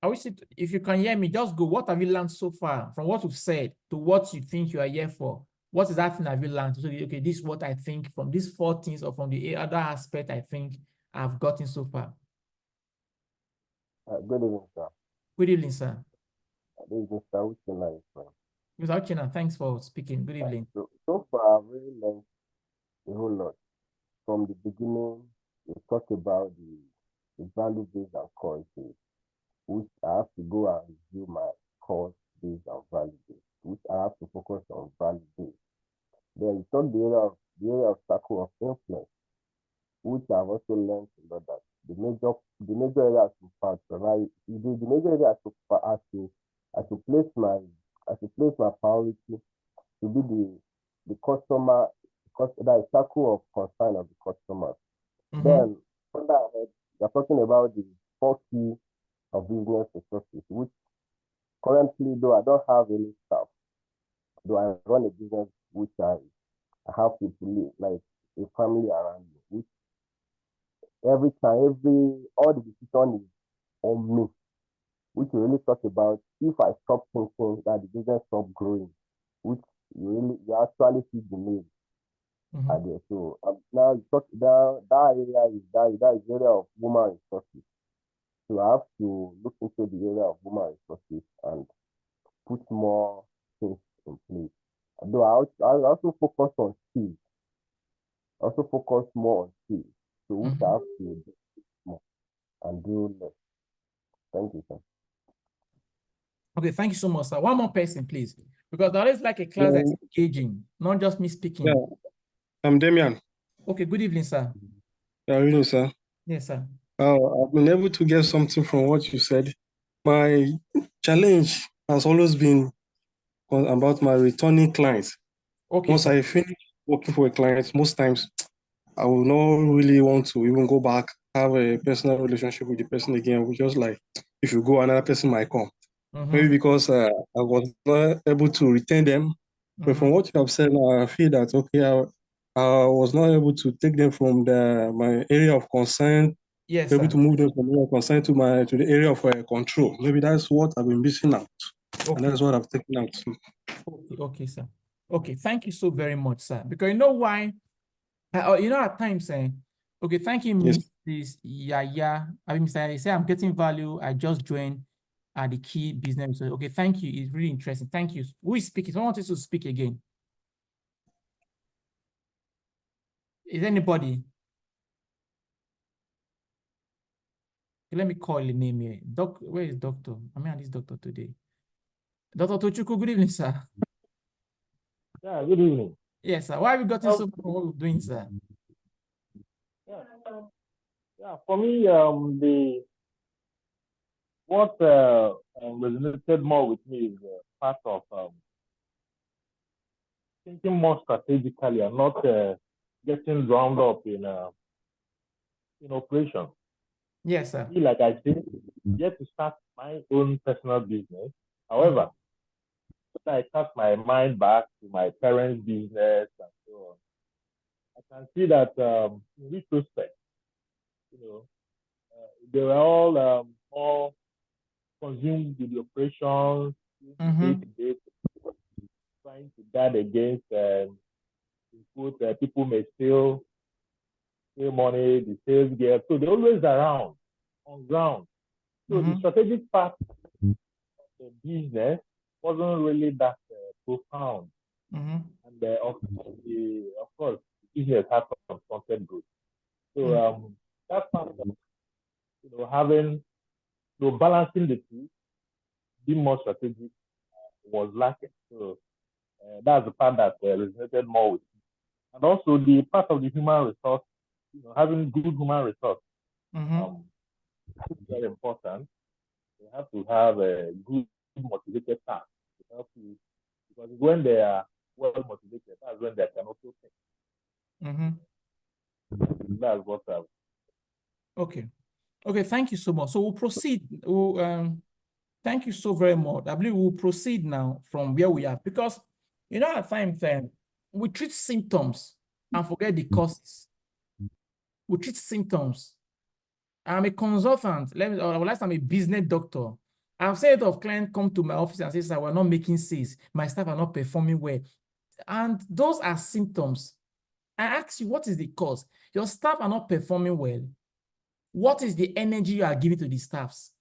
I wish if you can hear me, just go. What have you learned so far from what you've said to what you think you are here for? What is that thing have you learned? So, okay, this is what I think from these 4 things or from the other aspect I think I've gotten so far. Good evening, sir. Good evening, sir. This is Mr. Uchenna. Mr. Uchenna, thanks for speaking. Good evening. So far, I've really learned a whole lot. From the beginning, we talked about the value-based and course-based, which I have to go and review my course-based and value-based, which I have to focus on value-based. Then we talked the area of circle of influence, which I've also learned a lot that the major areas to patronize, the major areas I should place my priority to be the customer, that circle of concern of the customers. Then further ahead, we're talking about the 4 key of business resources, which currently, though I don't have any staff, though I run a business which I have people like a family around me, which every time, all the decision is on me, which we really talk about. If I stop thinking that the business stop growing, which you actually see the need there. So now you talk that area is that area of human resources. So I have to look into the area of human resources and put more things in place. Though I also focus on skills. I also focus more on skills. So which I have to do more and do less. Thank you, sir. Okay, thank you so much, sir. One more person, please. Because that is like a class that's engaging, not just me speaking. Yeah, I'm Damian. Okay, good evening, sir. Good evening, sir. Yes, sir. I've been able to get something from what you said. My challenge has always been about my returning clients. Okay, Once sir. I finish working for a client, most times I will not really want to even go back, have a personal relationship with the person again. We just like, if you go, another person might come. Maybe because I was not able to retain them. But from what you have said, I feel that, okay, I was not able to take them from my area of concern, yes, able sir. to move them from area of concern to the area of control. Maybe that's what I've been missing out. Okay. And that's what I've taken out. Okay, sir. Okay, thank you so very much, sir. Because you know why? At times, okay, thank you, Yes. Mrs. Yaya. I mean, Mr. Say I'm getting value. I just joined the key business. So, okay, thank you. It's really interesting. Thank you. Who is speaking? Someone wants to speak again. Is anybody? Okay, let me call the name here. Where is doctor? I'm here, this doctor today. Dr. Tochukwu, good evening, sir. Yeah, good evening. Yes, sir. Why have you gotten so from what we're doing, sir? Yeah, for me, what resonated more with me is part of thinking more strategically and not getting drowned up in operations. Yes, sir. Like I said, yet to start my own personal business. However, I cast my mind back to my parents' business and so on. I can see that in retrospect, they were all more consumed with the operations, day-to-day, trying to guard against people may steal money, the sales gear. So they're always around on ground. So the strategic part of the business wasn't really that profound. And of course, the business has some content growth. So that part of having balancing the two, being more strategic was lacking. So that's the part that resonated more with me. And also the part of the human resource, having good human resource, is very important. You have to have a good motivated staff to help you, because when they are well motivated, that's when they can also think. That's what I. Okay, thank you so much. So we'll proceed. Thank you so very much. I believe we'll proceed now from where we are, because at times we treat symptoms and forget the causes. We treat symptoms. I'm a consultant. Last I'm a business doctor. I've said of clients come to my office and say, "Sir, we're not making sales. My staff are not performing well," and those are symptoms. I ask you, what is the cause? Your staff are not performing well. What is the energy you are giving to the staffs?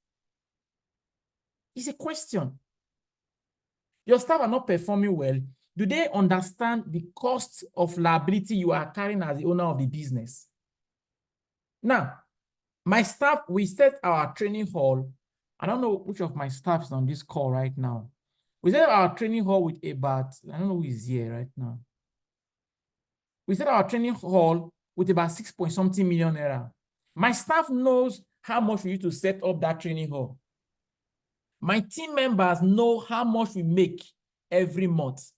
It's a question. Your staff are not performing well. Do they understand the cost of liability you are carrying as the owner of the business? Now, my staff, we set our training hall. I don't know which of my staff is on this call right now. We set our training hall with about, I don't know who is here right now. We set our training hall with about 6-point-something million naira. My staff knows how much we need to set up that training hall. My team members know how much we make every month.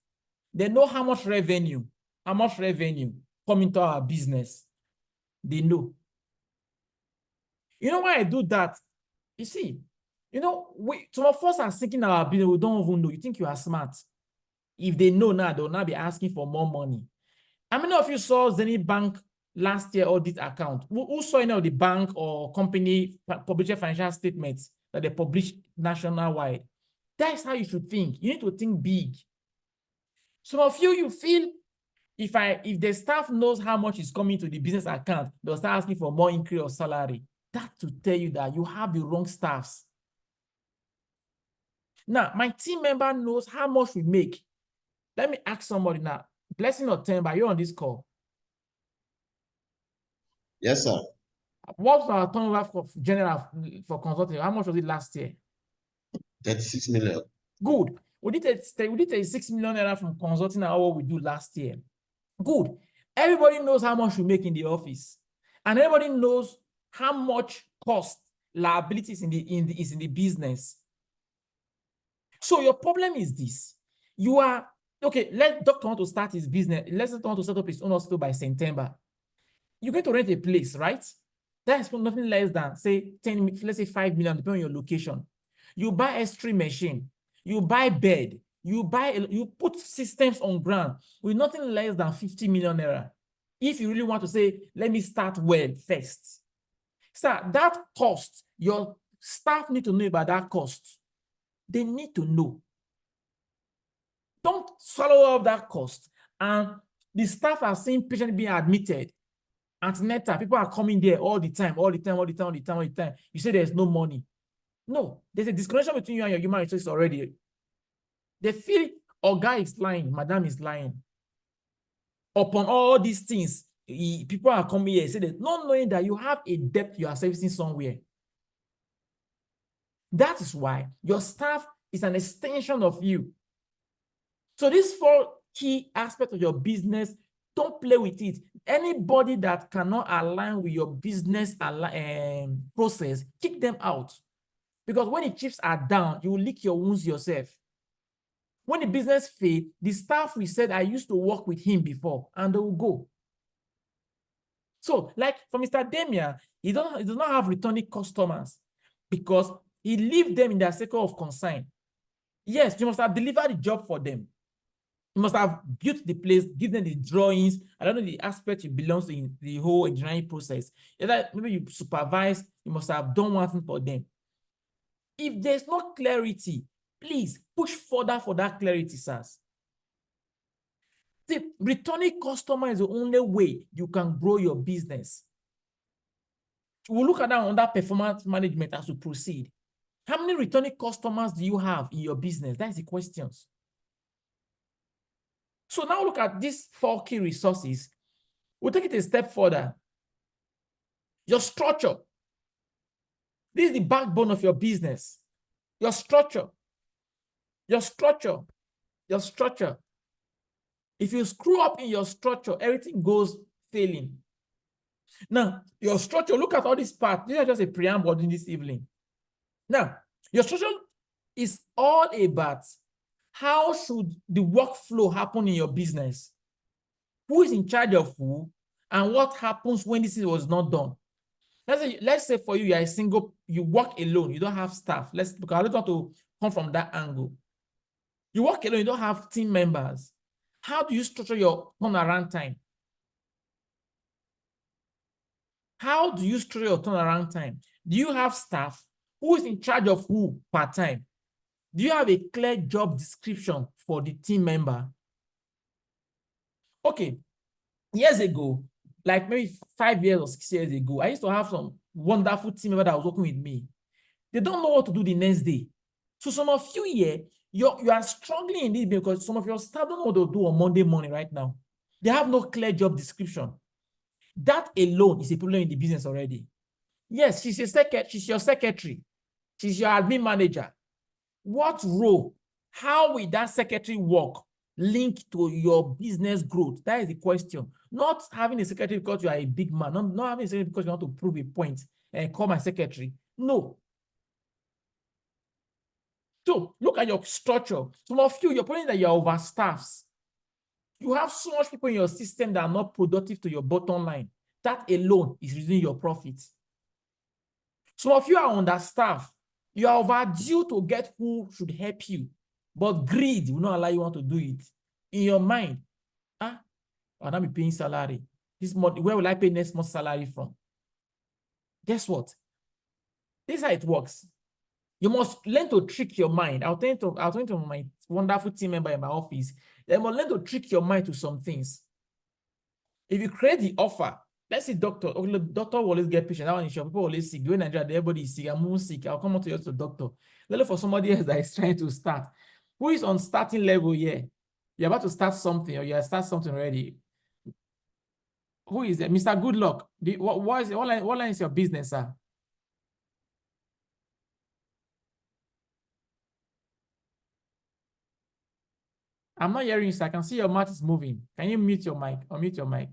They know how much revenue come into our business. They know. You know why I do that? You see, some of us are thinking our business, we don't even know. You think you are smart. If they know now, they'll now be asking for more money. How many of you saw Zenith Bank last year audit account? Who saw any of the bank or company published financial statements that they publish nationwide? That's how you should think. You need to think big. Some of you feel if the staff knows how much is coming to the business account, they'll start asking for more increase of salary. That to tell you that you have the wrong staffs. Now, my team member knows how much we make. Let me ask somebody now. Blessing or Temba, you're on this call. Yes, sir. What's our turnover for general for consulting? How much was it last year? 36 million. Good. We did 36 million naira from consulting and what we do last year. Good. Everybody knows how much we make in the office, and everybody knows how much cost liabilities is in the business. So your problem is this: you are okay. Let Doctor want to start his business. Let's want to set up his own hospital by September. You're going to rent a place, right? That's nothing less than say 10, let's say 5 million, depending on your location. You buy X-ray machine, you buy bed, you put systems on ground with nothing less than 50 million naira. If you really want to say, let me start well first. Sir, that cost, your staff need to know about that cost. They need to know. Don't swallow up that cost. And the staff are seeing patients being admitted. Antenatal, people are coming there all the time. You say there's no money. No, there's a disconnection between you and your human resources already. They feel, Oga is lying, Madam is lying. Upon all these things, people are coming here and say that, not knowing that you have a debt you are servicing somewhere. That is why your staff is an extension of you. So these 4 key aspects of your business, don't play with it. Anybody that cannot align with your business process, kick them out. Because when the chips are down, you will lick your wounds yourself. When the business failed, the staff will say, I used to work with him before, and they will go. So, like for Mr. Damian, he does not have returning customers because he leave them in their circle of concern. Yes, you must have delivered the job for them. You must have built the place, give them the drawings. I don't know the aspect you belong to in the whole engineering process. Either maybe you supervise, you must have done one thing for them. If there's no clarity, please push further for that clarity, sirs. The returning customer is the only way you can grow your business. We'll look at that under performance management as we proceed. How many returning customers do you have in your business? That's the questions. So now look at these 4 key resources. We'll take it a step further. Your structure. This is the backbone of your business. Your structure. Your structure. Your structure. If you screw up in your structure, everything goes failing. Now, your structure, look at all these parts. These are just a preamble in this evening. Now, your structure is all about how should the workflow happen in your business? Who is in charge of who? And what happens when this was not done? Let's say for you, you are a single, you work alone, you don't have staff. Because I don't want to come from that angle. You work alone, you don't have team members. How do you structure your turnaround time? How do you structure your turnaround time? Do you have staff? Who is in charge of who part-time? Do you have a clear job description for the team member? Okay, years ago, like maybe 5 years or 6 years ago, I used to have some wonderful team member that was working with me. They don't know what to do the next day. So some of you here, you are struggling in this because some of your staff don't know what to do on Monday morning right now. They have no clear job description. That alone is a problem in the business already. Yes, she's your secretary. She's your admin manager. What role? How will that secretary work link to your business growth? That is the question. Not having a secretary because you are a big man. Not having a secretary because you want to prove a point and call my secretary. No. So look at your structure. Some of you, you're putting that you're overstaffed. You have so much people in your system that are not productive to your bottom line. That alone is reducing your profits. Some of you are understaffed. You are overdue to get who should help you, but greed will not allow you want to do it. In your mind, I'll not be paying salary. This month, where will I pay next month's salary from? Guess what? This is how it works. You must learn to trick your mind. I'll tell to my wonderful team member in my office. They must learn to trick your mind to some things. If you create the offer, let's say doctor will always get patient. That one is sure. People always sick. During Nigeria, everybody is sick. I'm more sick. I'll come out to you as a doctor. Let's look for somebody else that is trying to start. Who is on starting level here? You're about to start something or you have started something already. Who is it? Mr. Good Luck. What line is your business, sir? I'm not hearing you, sir. I can see your mouth is moving. Can you mute your mic or mute your mic?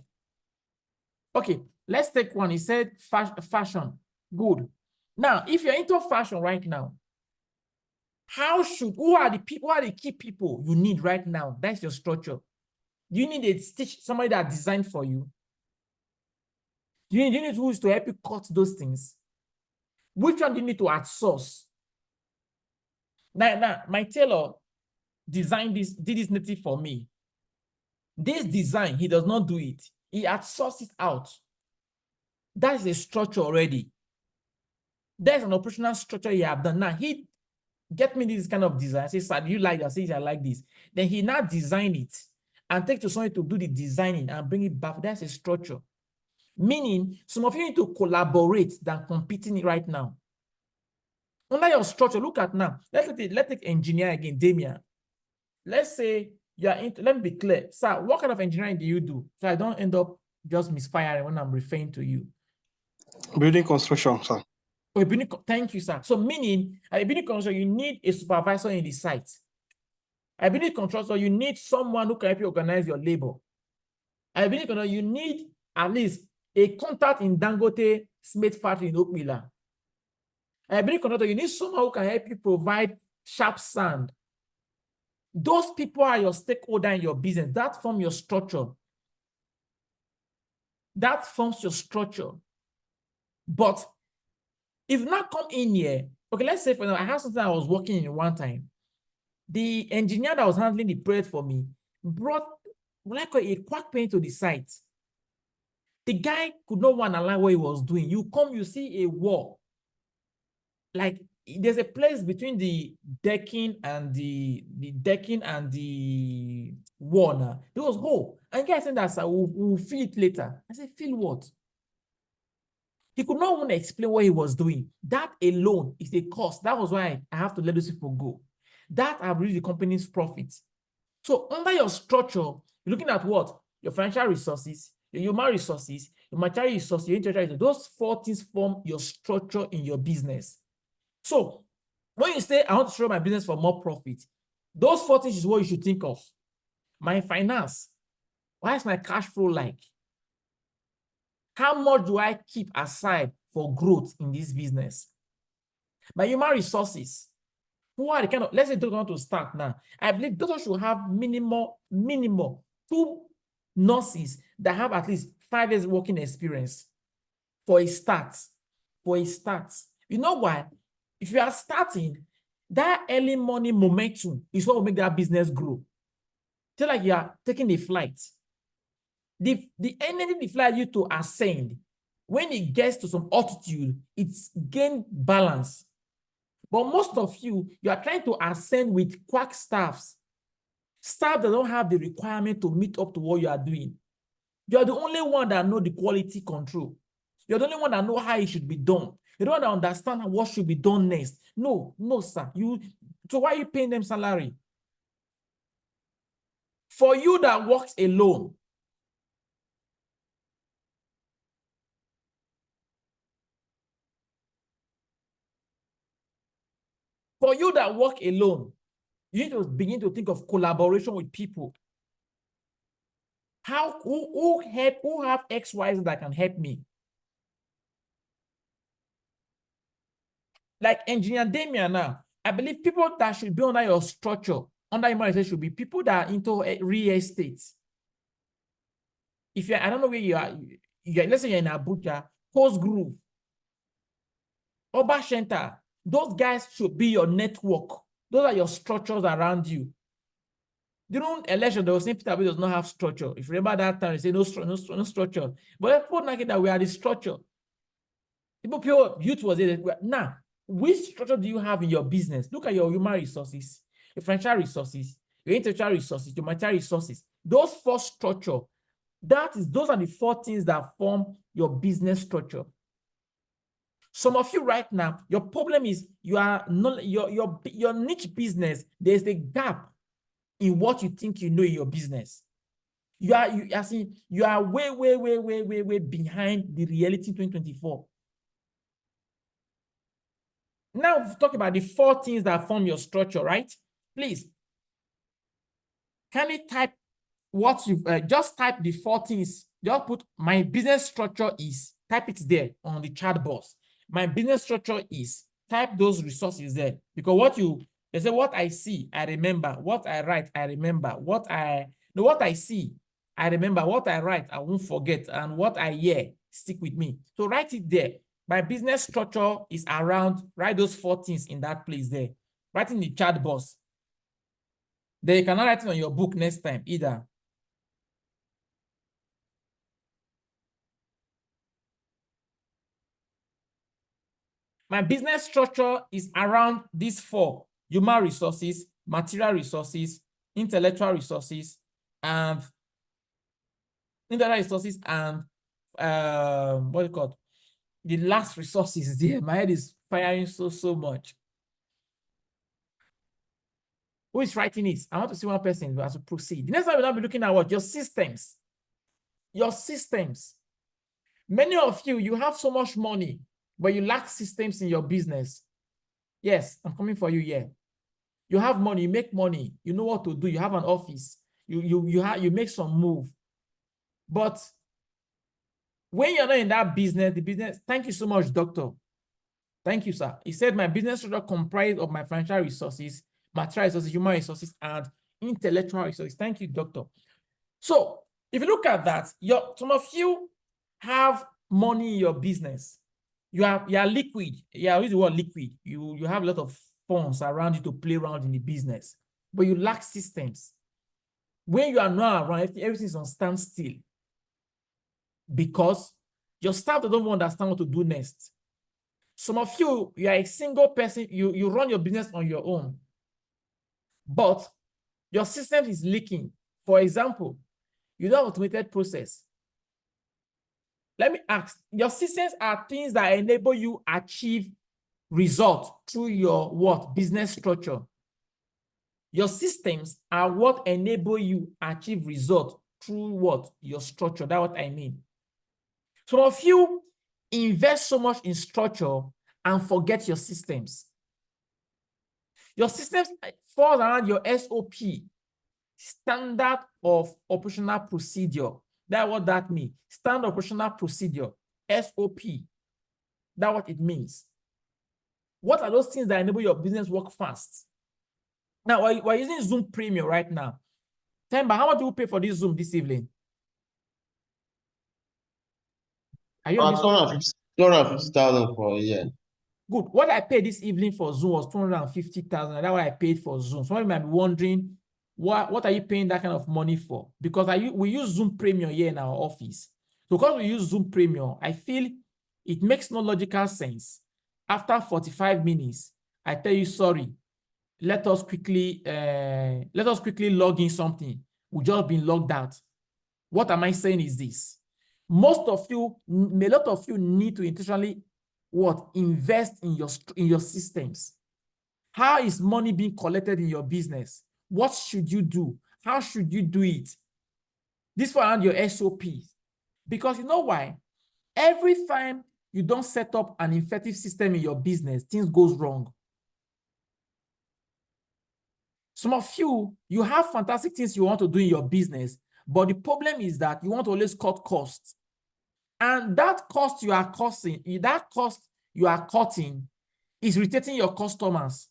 Okay, let's take one. He said fashion. Good. Now, if you're into fashion right now, who are the key people you need right now? That's your structure. You need somebody that designed for you. You need who is to help you cut those things. Which one do you need to outsource? Now, my tailor designed this, did this native for me. This design, he does not do it. He outsources it out. That is a structure already. There's an operational structure he have done. Now, he get me this kind of design. I say, sir, do you like that? I say, I like this. Then he now design it and take to somebody to do the designing and bring it back. That's a structure. Meaning, some of you need to collaborate than competing right now. Under your structure, look at now. Let's take engineer again, Damian. Let's say you are into, let me be clear. Sir, what kind of engineering do you do? So I don't end up just misfiring when I'm referring to you. Building construction, sir. Oh, thank you, sir. So meaning, at building construction, you need a supervisor in the site. At building construction, you need someone who can help you organize your labor. At building construction, you need at least a contact in Dangote Smith factory in Okmila. A building contractor, you need someone who can help you provide sharp sand. Those people are your stakeholder in your business. That forms your structure. That forms your structure. But if not come in here, okay, let's say for example, I have something I was working in one time. The engineer that was handling the project for me brought like a quack paint to the site. The guy could not analyze what he was doing. You come, you see a wall. Like there's a place between the decking and the wall now. There was hole. And the guy said that we'll fill it later. I said, fill what? He could not even explain what he was doing. That alone is a cost. That was why I have to let those people go. That have reached the company's profits. So under your structure, you're looking at what? Your financial resources, your human resources, your material resources, your intellectual resources. Those 4 things form your structure in your business. So when you say, I want to structure my business for more profit, those 4 things is what you should think of. My finance. Why is my cash flow like? How much do I keep aside for growth in this business? My human resources. Who are the kind of, let's say those want to start now. I believe those should have minimum 2 nurses that have at least 5 years working experience for a start. You know why? If you are starting, that early morning momentum is what will make that business grow. Just like you are taking a flight. The energy the flight you to ascend, when it gets to some altitude, it's gain balance. But most of you are trying to ascend with quack staff that don't have the requirement to meet up to what you are doing. You are the only one that know the quality control. You're the only one that know how it should be done. You don't understand what should be done next. No, sir. So why are you paying them salary? For you that works alone, you need to begin to think of collaboration with people. Who have XYZ that can help me? Like Engineer Damien now, I believe people that should be under your structure, under your organization, should be people that are into real estate. If you're, I don't know where you are, let's say you're in Abuja, Coast Grove, Oba Center, those guys should be your network. Those are your structures around you. During election, they were saying Peter Obi does not have structure. If you remember that time, they say no structure. But people like that we are the structure. People, youth was there. Now, which structure do you have in your business? Look at your human resources, your financial resources, your intellectual resources, your material resources. Those 4 structure, those are the 4 things that form your business structure. Some of you right now, your problem is you are not your niche business. There's a gap in what you think you know in your business. You are way behind the reality 2024. Now we've talked about the 4 things that form your structure, right? Please, can you type what you just type the 4 things? Just put my business structure is, type it there on the chat box. My business structure is, type those resources there, because they say what I see, I remember. What I write, I remember. What I see, I remember. What I write, I won't forget. And what I hear, stick with me. So write it there. My business structure is around, write those 4 things in that place there. Write in the chat box. Then you cannot write it on your book next time either. My business structure is around these 4: human resources, material resources, intellectual resources, and what do you call it? The last resources there. My head is firing so much. Who is writing it? I want to see one person who has to proceed. The next time we'll be looking at what? Your systems. Your systems. Many of you have so much money, but you lack systems in your business. Yes, I'm coming for you here. You have money, you make money, you know what to do, you have an office, you make some move. But when you're not in that business, thank you so much, doctor. Thank you, sir. He said, my business structure comprised of my financial resources, material resources, human resources, and intellectual resources. Thank you, doctor. So if you look at that, some of you have money in your business. You are liquid. Yeah, I use the word liquid. You have a lot of funds around you to play around in the business, but you lack systems. When you are not around, everything is on standstill because your staff don't understand what to do next. Some of you, you are a single person, you run your business on your own, but your system is leaking. For example, you don't have automated process. Let me ask, your systems are things that enable you achieve results through your what? Business structure. Your systems are what enable you achieve results through what? Your structure. That's what I mean. Some of you invest so much in structure and forget your systems. Your systems fall around your SOP, standard of operational procedure. That's what that means. Standard operational procedure, SOP. That's what it means. What are those things that enable your business work fast? Now, we're using Zoom Premium right now. Temba, how much do you pay for this Zoom this evening? Are you 250,000 for a year. Good. What I paid this evening for Zoom was 250,000. That's what I paid for Zoom. Somebody might be wondering, what are you paying that kind of money for? Because we use Zoom Premium here in our office. So because we use Zoom Premium, I feel it makes no logical sense. After 45 minutes, I tell you, sorry, let us quickly log in something. We've just been logged out. What am I saying is this? A lot of you need to intentionally invest in your systems. How is money being collected in your business? What should you do? How should you do it? This for around your SOPs. Because you know why? Every time you don't set up an effective system in your business, things goes wrong. Some of you have fantastic things you want to do in your business, but the problem is that you want to always cut costs. And that cost you are cutting is irritating your customers.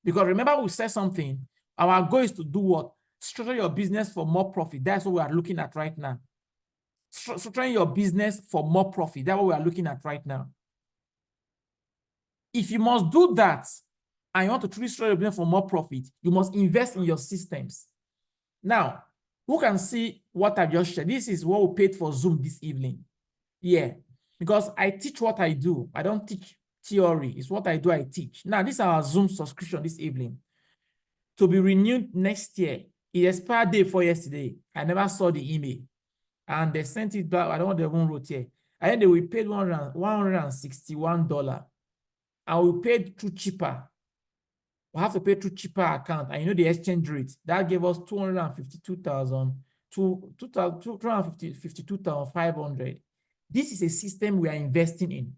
Because remember, we said something. Our goal is to do what? Structure your business for more profit. That's what we are looking at right now. Structuring your business for more profit. That's what we are looking at right now. If you must do that, and you want to truly structure your business for more profit, you must invest in your systems. Now, who can see what I just shared? This is what we paid for Zoom this evening. Yeah, because I teach what I do. I don't teach theory. It's what I do, I teach. Now, this is our Zoom subscription this evening. To be renewed next year. It expired day before yesterday. I never saw the email. And they sent it back. I don't know what they even wrote here. I think we paid $161. And we paid through cheaper. We have to pay through cheaper account. And you know the exchange rate. That gave us $252,500. This is a system we are investing in.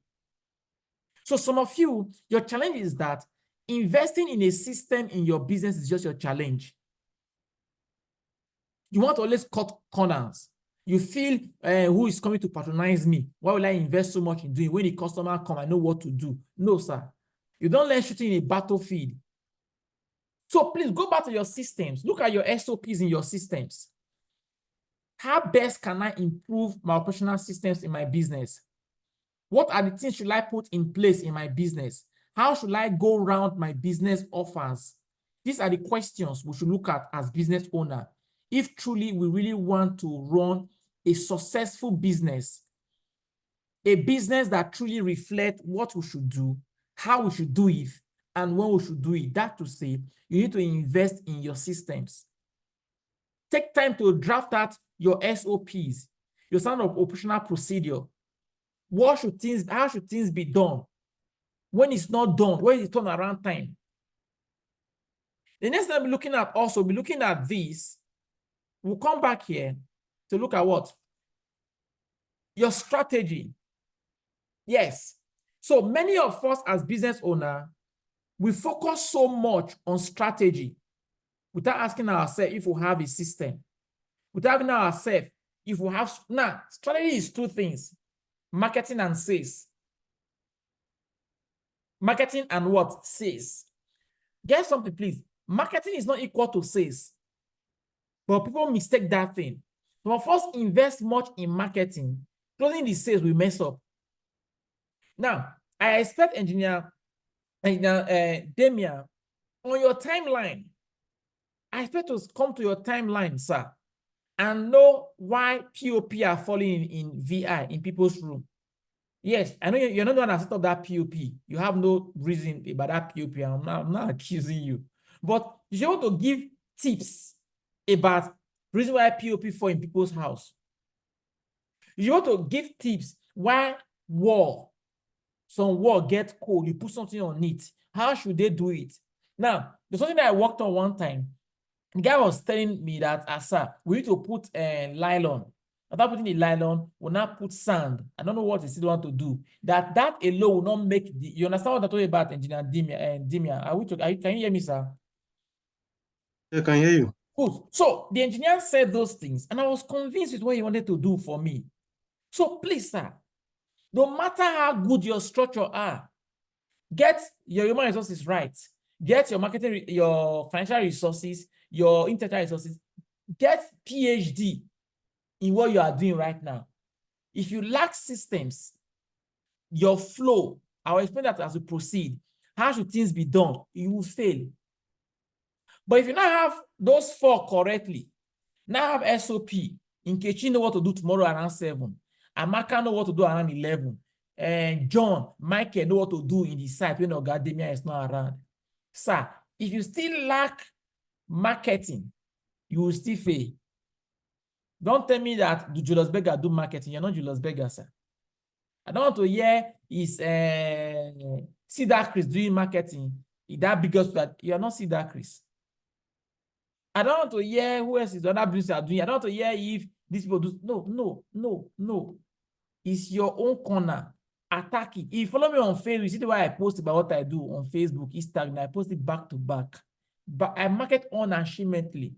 So some of you, your challenge is that investing in a system in your business is just your challenge. You want to always cut corners. You feel, who is coming to patronize me? Why will I invest so much in doing? When the customer comes, I know what to do. No, sir. You don't learn shooting in a battlefield. So please go back to your systems. Look at your SOPs in your systems. How best can I improve my operational systems in my business? What are the things should I put in place in my business? How should I go around my business offers? These are the questions we should look at as business owner. If truly we really want to run a successful business, a business that truly reflects what we should do, how we should do it, and when we should do it. That to say, you need to invest in your systems. Take time to draft out your SOPs, your standard of operational procedure. How should things be done? When it's not done, when is the turnaround time? The next time we're looking at also, we're looking at this. We'll come back here to look at what? Your strategy. Yes. So many of us as business owners, we focus so much on strategy without asking ourselves if we have a system. Without asking ourselves if we have, strategy is two things, marketing and sales. Marketing and what? Sales. Get something, please. Marketing is not equal to sales. But people mistake that thing. So first invest much in marketing. Closing the sales will mess up. Now, I expect engineer Damian, on your timeline, I expect to come to your timeline, sir, and know why POP are falling in VI, in people's room. Yes, I know you're not the one that set up that POP. You have no reason about that POP. I'm not accusing you. But you want to give tips about the reason why POP fall in people's house. You want to give tips why some wall get cold, you put something on it. How should they do it? Now, there's something that I worked on one time. The guy was telling me that, sir, we need to put nylon. After putting the nylon, we'll now put sand. I don't know what he still want to do. That alone will not make the, you understand what I'm talking about, Engineer Damian? Can you hear me, sir? I can hear you. Good. So the engineer said those things, and I was convinced with what he wanted to do for me. So please, sir, no matter how good your structure are, get your human resources right. Get your marketing, your financial resources, your intellectual resources. Get PhD in what you are doing right now. If you lack systems, your flow, I'll explain that as we proceed. How should things be done? You will fail. But if you now have those 4 correctly, now have SOP, Nkechi know what to do tomorrow around 7, Amaka know what to do around 11, and John, Michael know what to do in the site when Oga Damian is not around. Sir, if you still lack marketing, you will still fail. Don't tell me that Julius Berger do marketing. You're not Julius Berger, sir. I don't want to hear is Cedar Chris doing marketing. That biggest that you're not Cedar Chris. I don't want to hear who else is the other business are doing. I don't want to hear if these people do. No. It's your own corner. Attack it. If you follow me on Facebook, you see the way I post about what I do on Facebook, Instagram, I post it back to back. But I market unashamedly.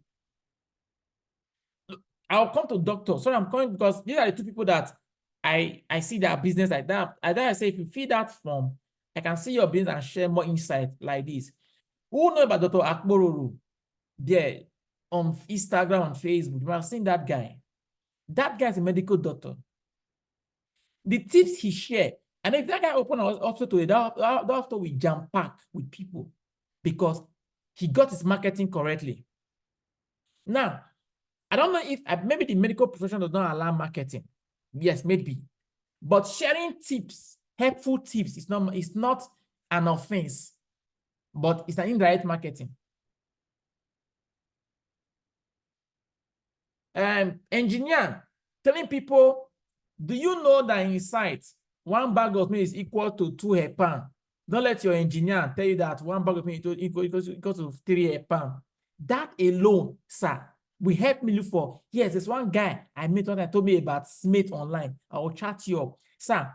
I'll come to doctor. Sorry, I'm coming because these are the 2 people that I see their business like that. I say if you feed that form, I can see your business and share more insight like this. Who know about Dr. Akbororo? There on Instagram and Facebook. You might have seen that guy. That guy is a medical doctor. The tips he shared, and if that guy opened an hospital today, that hospital will jam pack with people because he got his marketing correctly. Now, I don't know if maybe the medical profession does not allow marketing. Yes, maybe. But sharing tips, helpful tips, it's not an offense, but it's an indirect marketing. Engineer telling people, do you know that in site, 1 bag of meat is equal to 2 hepan? Don't let your engineer tell you that 1 bag of meat is equal to 3 hepan. That alone, sir, will help me look for, yes, there's one guy I met one that told me about Smith online. I will chat you up. Sir,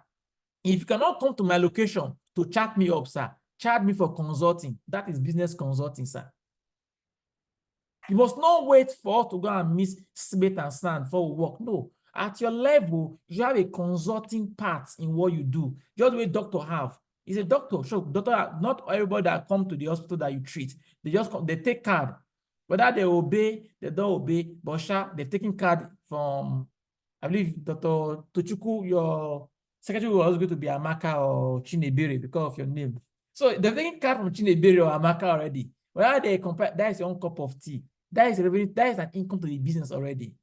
if you cannot come to my location to chat me up, sir, chat me for consulting. That is business consulting, sir. You must not wait for us to go and miss Smith and Sand before we work. No. At your level, you have a consulting part in what you do. Just the way doctor have. He's a doctor. Sure, doctor, not everybody that come to the hospital that you treat. They just come, they take card. Whether they obey, they don't obey, but sure, they've taken card from, I believe, Dr. Tochukwu, your secretary was going to be Amaka or Chinebere because of your name. So they've taken card from Chinebere or Amaka already. Whether they compare, that is your own cup of tea. That is revenue, that is an income to the business already.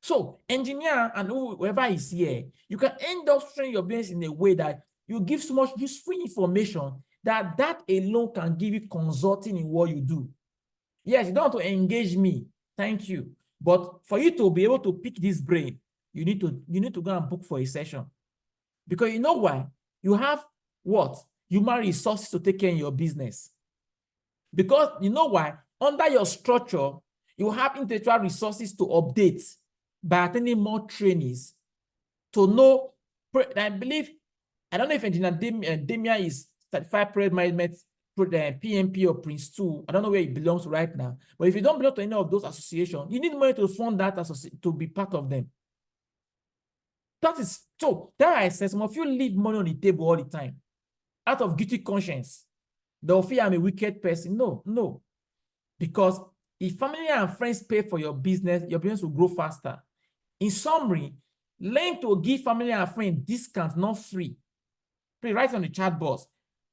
So, engineer and whoever is here, you can end up structuring your business in a way that you give so much useful information that alone can give you consulting in what you do. Yes, you don't want to engage me. Thank you. But for you to be able to pick this brain, you need to go and book for a session. Because you know why? You have what? Human resources to take care of your business. Because you know why? Under your structure, you have intellectual resources to update by attending more trainings to know. I believe, I don't know if Engineer Damian is certified project management, PMP or Prince 2. I don't know where it belongs to right now. But if you don't belong to any of those associations, you need money to fund that to be part of them. That is so. That I say, some of you leave money on the table all the time. out of guilty conscience. They'll feel I'm a wicked person. No, no. Because if family and friends pay for your business will grow faster. In summary, learn to give family and friends discount, not free. Please write on the chat box.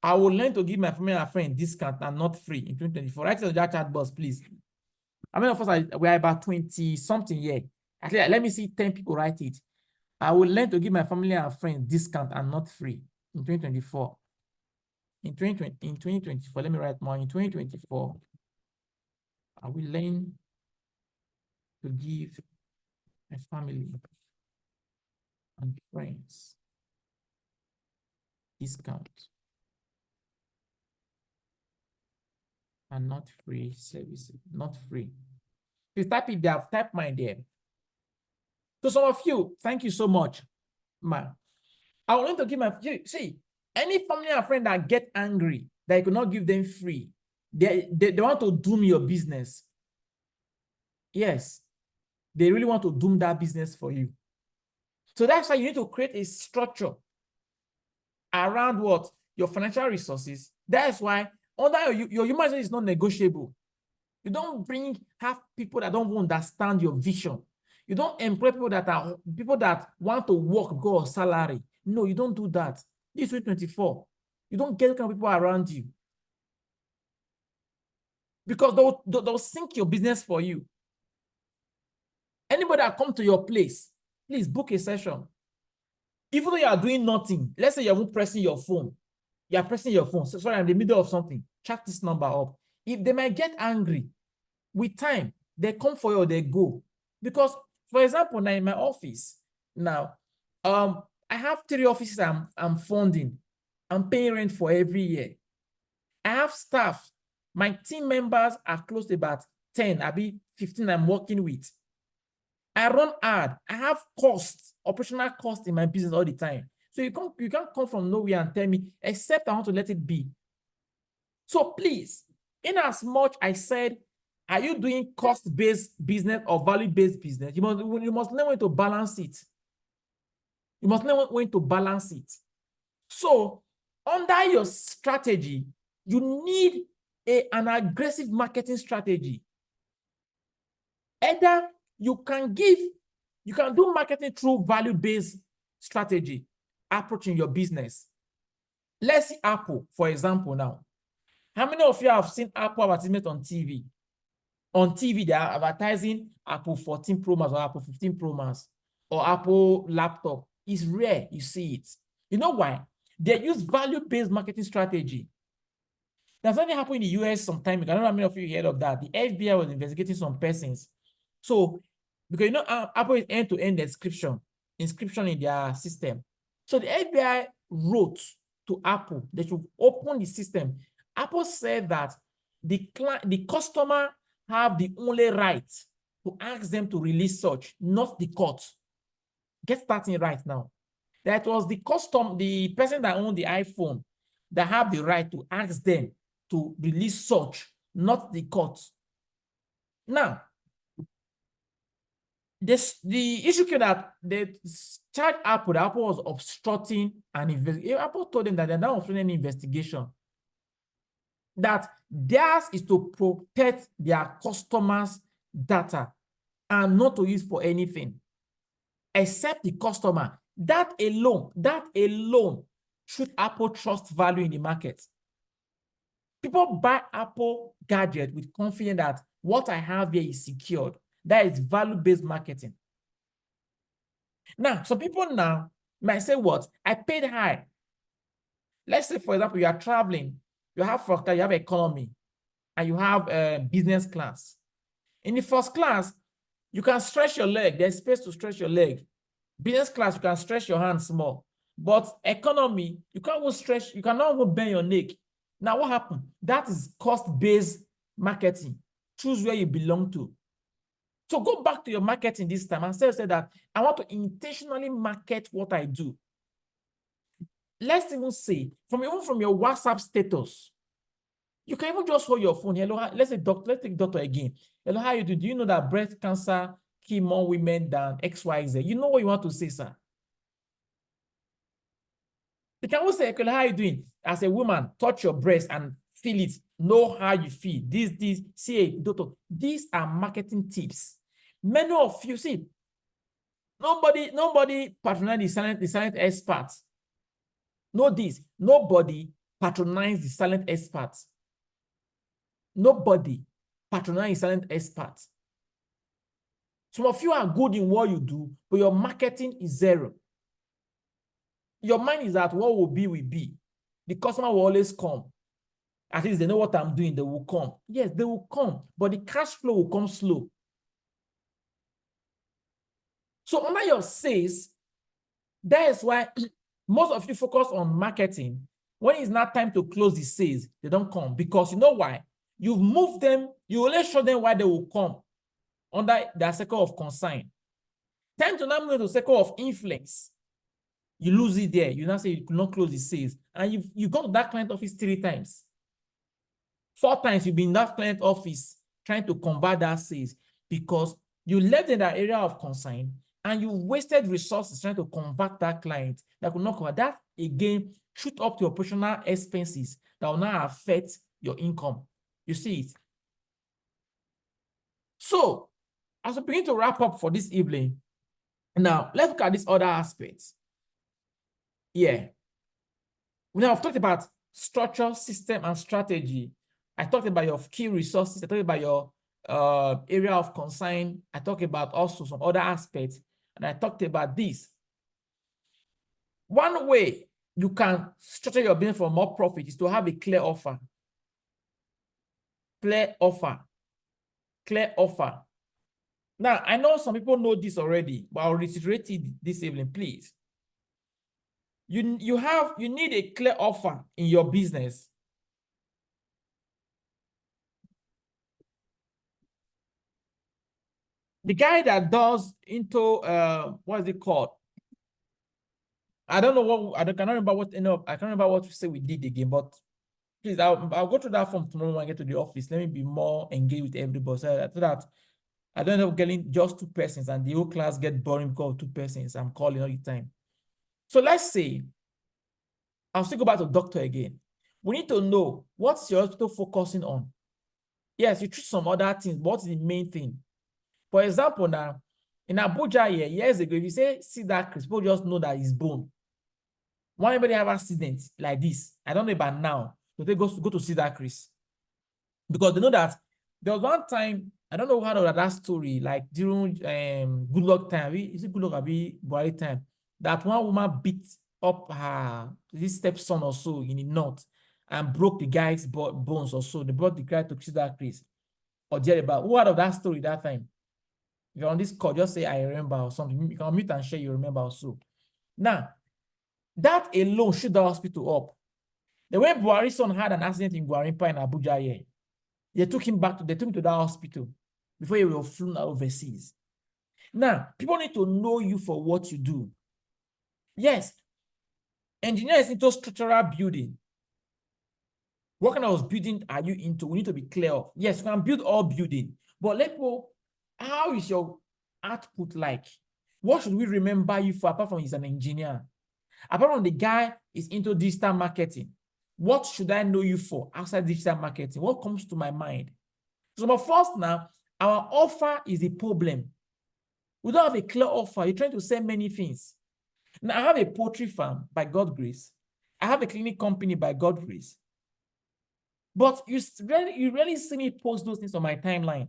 I will learn to give my family and friends discount and not free in 2024. Write on the chat box, please. How many of us we are about 20 something here? Actually, let me see 10 people write it. I will learn to give my family and friends discount and not free in 2024. In 2024, let me write more. In 2024, I will learn to give my family and friends discount and not free services, not free. Please type it there, type mine there. So some of you, thank you so much, man. I want to give my, see, any family and friend that get angry that you could not give them free, they want to doom your business. Yes, they really want to doom that business for you. So that's why you need to create a structure around what? Your financial resources. That's why under your human resources is not negotiable. You don't have people that don't understand your vision. You don't employ people that want to work because of salary. No, you don't do that. This is 2024. You don't get kind of people around you. Because they'll sink your business for you. Anybody that come to your place, please book a session. Even though you are doing nothing, let's say you're pressing your phone. You are pressing your phone. So sorry, I'm in the middle of something. Chat this number up. If they might get angry, with time, they come for you or they go. Because, for example, now in my office, now, I have 3 offices I'm funding. I'm paying rent for every year. I have staff. My team members are close to about 10, maybe 15 I'm working with. I run ad. I have costs, operational costs in my business all the time. So you can't come from nowhere and tell me, except I want to let it be. So please, in as much I said, are you doing cost-based business or value-based business? You must learn when to balance it. You must learn when to balance it. So under your strategy, you need an aggressive marketing strategy. Either you can do marketing through value-based strategy, approaching your business. Let's see Apple, for example, now. How many of you have seen Apple advertisement on TV? On TV, they are advertising Apple 14 Pro Max or Apple 15 Pro Max or Apple laptop. It's rare you see it. You know why? They use value-based marketing strategy. That's something happened in the US some time ago. I don't know how many of you heard of that. The FBI was investigating some persons. So, because you know, Apple is end-to-end inscription in their system. So the FBI wrote to Apple that should open the system. Apple said that the customer have the only right to ask them to release such, not the court. Get that in right now. That was the person that owned the iPhone that have the right to ask them to release such, not the court. Now, the issue came that they charged Apple that Apple was obstructing an investigation. Apple told them that they're not obstructing any investigation. That theirs is to protect their customers' data and not to use for anything except the customer. That alone should Apple trust value in the market. People buy Apple gadget with confidence that what I have here is secured. That is value-based marketing. Now, some people now might say, what? I paid high. Let's say, for example, you are traveling. You have first class, you have economy, and you have business class. In the first class, you can stretch your leg. There's space to stretch your leg. Business class, you can stretch your hand small. But economy, you can't even stretch, you cannot even bend your neck. Now, what happened? That is cost-based marketing. Choose where you belong to. So go back to your marketing this time and say that I want to intentionally market what I do. Let's even say, from your WhatsApp status, you can even just hold your phone. Hello, let's take doctor again. Hello, how you do? Do you know that breast cancer kill more women than XYZ? You know what you want to say, sir. They can also say, "Okay, how are you doing?" As a woman, touch your breast and feel it. Know how you feel. This, see, doctor. These are marketing tips. Many of you see, nobody patronize the silent expert. Know this. Nobody patronize the silent expert. Nobody patronize the silent expert. Some of you are good in what you do, but your marketing is zero. Your mind is that what will be. The customer will always come. At least they know what I'm doing, they will come. Yes, they will come, but the cash flow will come slow. So under your sales, that is why most of you focus on marketing. When it's not time to close the sales, they don't come. Because you know why? You've moved them, you only show them why they will come under their circle of concern. Time to now move to circle of influence. You lose it there. You now say you could not close the sales. And you go to that client office 3 times. 4 times you've been in that client office trying to convert that sales because you left in that area of concern and you wasted resources trying to convert that client that could not convert. That again shoot up to operational expenses that will now affect your income. You see it. So as we begin to wrap up for this evening, now let's look at this other aspects. Yeah. Now I've talked about structure, system, and strategy. I talked about your key resources. I talked about your area of concern. I talked about also some other aspects. And I talked about this. One way you can structure your business for more profit is to have a clear offer. Clear offer. Clear offer. Now, I know some people know this already, but I'll reiterate it this evening, please. You need a clear offer in your business. The guy that does into what is it called? I don't know what I cannot remember what I can't remember what to say we did again, but please I'll go through that form tomorrow when I get to the office. Let me be more engaged with everybody so that I don't end up getting just 2 persons and the whole class get boring because of 2 persons. I'm calling all the time. So let's say I'll still go back to doctor again. We need to know what's your hospital focusing on. Yes, you treat some other things, but what's the main thing? For example, now in Abuja here, years ago, if you say Cedar Crest, people just know that it's bone. When anybody have accidents like this, I don't know about now, but they go to Cedar Crest. Because they know that there was one time, I don't know how to that story, like during Good Luck time, is it Good Luck or Buhari time, that one woman beat up her stepson or so in the north and broke the guy's bones or so. They brought the guy to Cedar Crest or thereabout. Who heard of that story that time? If you're on this call, just say I remember or something. You can mute and share you remember also. Now, that alone shoot the hospital up. The way Buhari's son had an accident in Gwarinpa in Abuja here, they took him to that hospital before he was flown overseas. Now, people need to know you for what you do. Yes, engineers into structural building. What kind of building are you into? We need to be clear of. Yes, you can build all building, but let go. How is your output like? What should we remember you for apart from he's an engineer? Apart from the guy is into digital marketing, what should I know you for outside digital marketing? What comes to my mind? So my first now, our offer is a problem. We don't have a clear offer. You're trying to sell many things. Now I have a poultry farm by God's grace. I have a clinic company by God's grace. But you rarely see me post those things on my timeline.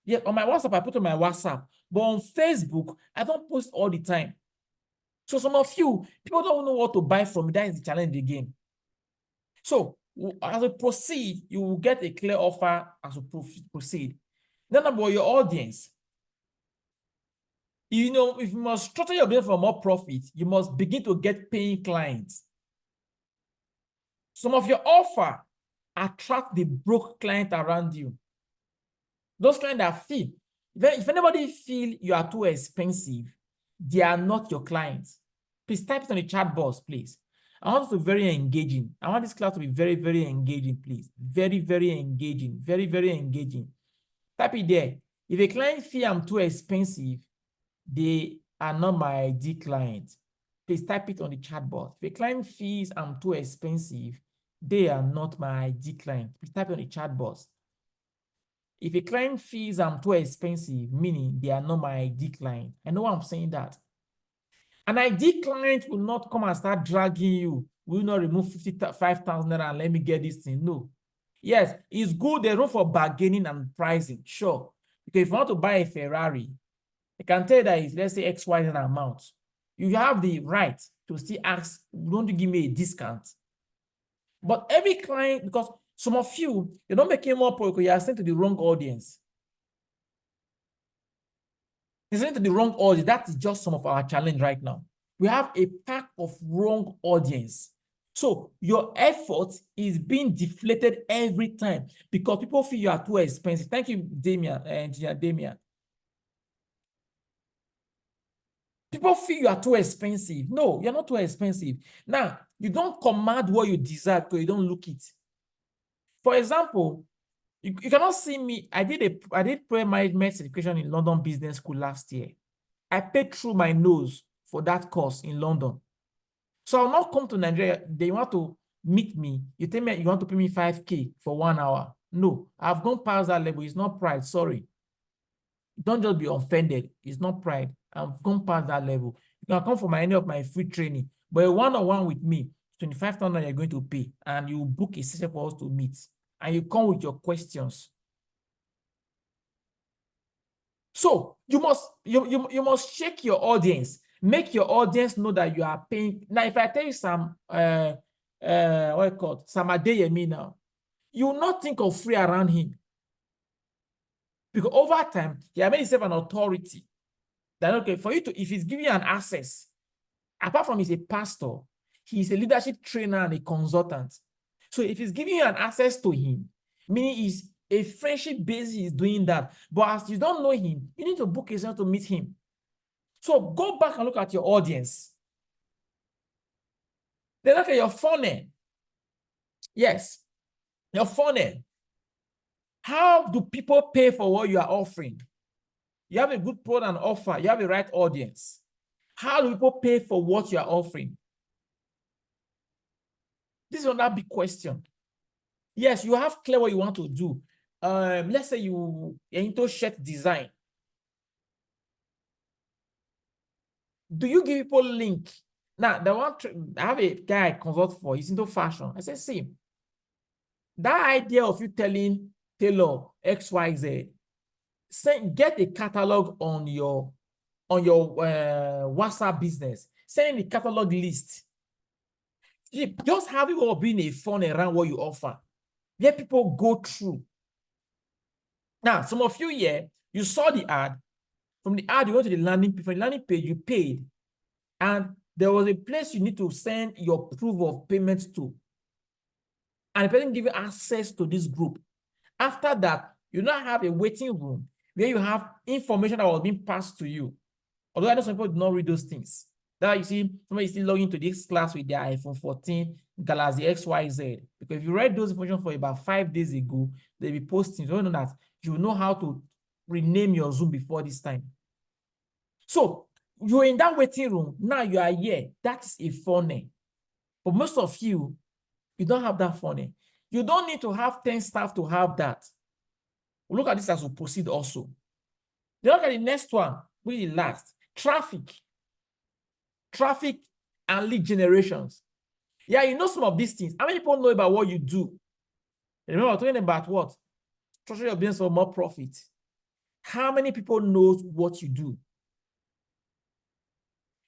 Yeah, on my WhatsApp, I put on my WhatsApp. But on Facebook, I don't post all the time. So some of you, people don't know what to buy from. That is the challenge again. So as we proceed, you will get a clear offer as we proceed. Then about your audience. You know, if you must structure your business for more profit, you must begin to get paying clients. Some of your offer attract the broke client around you. Those clients that feel, if anybody feel you are too expensive, they are not your clients. Please type it on the chat box, please. I want it to be very engaging. I want this class to be very, very engaging, please. Very, very engaging. Very, very engaging. Type it there. If a client feel I'm too expensive, they are not my ideal client. please type it on the chat box. If a client fees I'm too expensive, they are not my ID client. Please type it on the chat box. If a client fees I'm too expensive, meaning they are not my ID client. I know why I'm saying that. An ID client will not come and start dragging you. Will not remove 55,000 and let me get this thing. No. Yes, it's good. There's room for bargaining and pricing. Sure. Because if you want to buy a Ferrari, I can tell you that it's, let's say, XY amount. You have the right to still ask, don't you give me a discount? But every client, because some of you, you're not making more because you are sent to the wrong audience. You're sent to the wrong audience. That is just some of our challenge right now. We have a pack of wrong audience. So your effort is being deflated every time because people feel you are too expensive. Thank you, Damian, Engineer Damian. People feel you are too expensive. No, you're not too expensive. Now, you don't command what you desire because you don't look it. For example, you cannot see me. I did prayer management certification in London Business School last year. I paid through my nose for that course in London. So I'll not come to Nigeria. They want to meet me. You tell me you want to pay me 5K for 1 hour. No, I've gone past that level. It's not pride. Sorry. Don't just be offended. It's not pride. I've gone past that level. You can come for any of my free training, but a one-on-one with me, 25,000 you're going to pay, and you book a session for us to meet, and you come with your questions. So you must check your audience. Make your audience know that you are paying. Now, if I tell you some what you call Sam Adeyemi now, you will not think of free around him. Because over time, he has made himself an authority. That okay, for you to, if he's giving you an access, apart from he's a pastor, he's a leadership trainer and a consultant. So if he's giving you an access to him, meaning he's a friendship basis is doing that. But as you don't know him, you need to book yourself to meet him. So go back and look at your audience. Then look at your funnel. Yes, your funnel. How do people pay for what you are offering? You have a good product and offer. You have the right audience. How do people pay for what you are offering? This is another big question. Yes, you have clear what you want to do. Let's say you're into shirt design. Do you give people link? Now, I have a guy I consult for. He's into fashion. I said, see, that idea of you telling Taylor XYZ, get a catalog on your WhatsApp business. Send the catalog list. Just have it all being a fun around what you offer. Let people go through. Now, some of you here, you saw the ad. From the ad, you went to the landing page. From the landing page, you paid. And there was a place you need to send your proof of payments to. And the person give you access to this group. After that, you now have a waiting room where you have information that was being passed to you. Although I know some people do not read those things. That you see, somebody is still logging into this class with their iPhone 14, Galaxy XYZ. Because if you read those information for about 5 days ago, they'll be posting. So you know that you know how to rename your Zoom before this time. So you're in that waiting room. Now you are here. That's a funnel. But most of you, you don't have that funnel. You don't need to have 10 staff to have that. We'll look at this as we proceed also. Then look at the next one, really last. Traffic and lead generations. Yeah, you know some of these things. How many people know about what you do? Remember, we're talking about what? Structure your business for more profit. How many people knows what you do?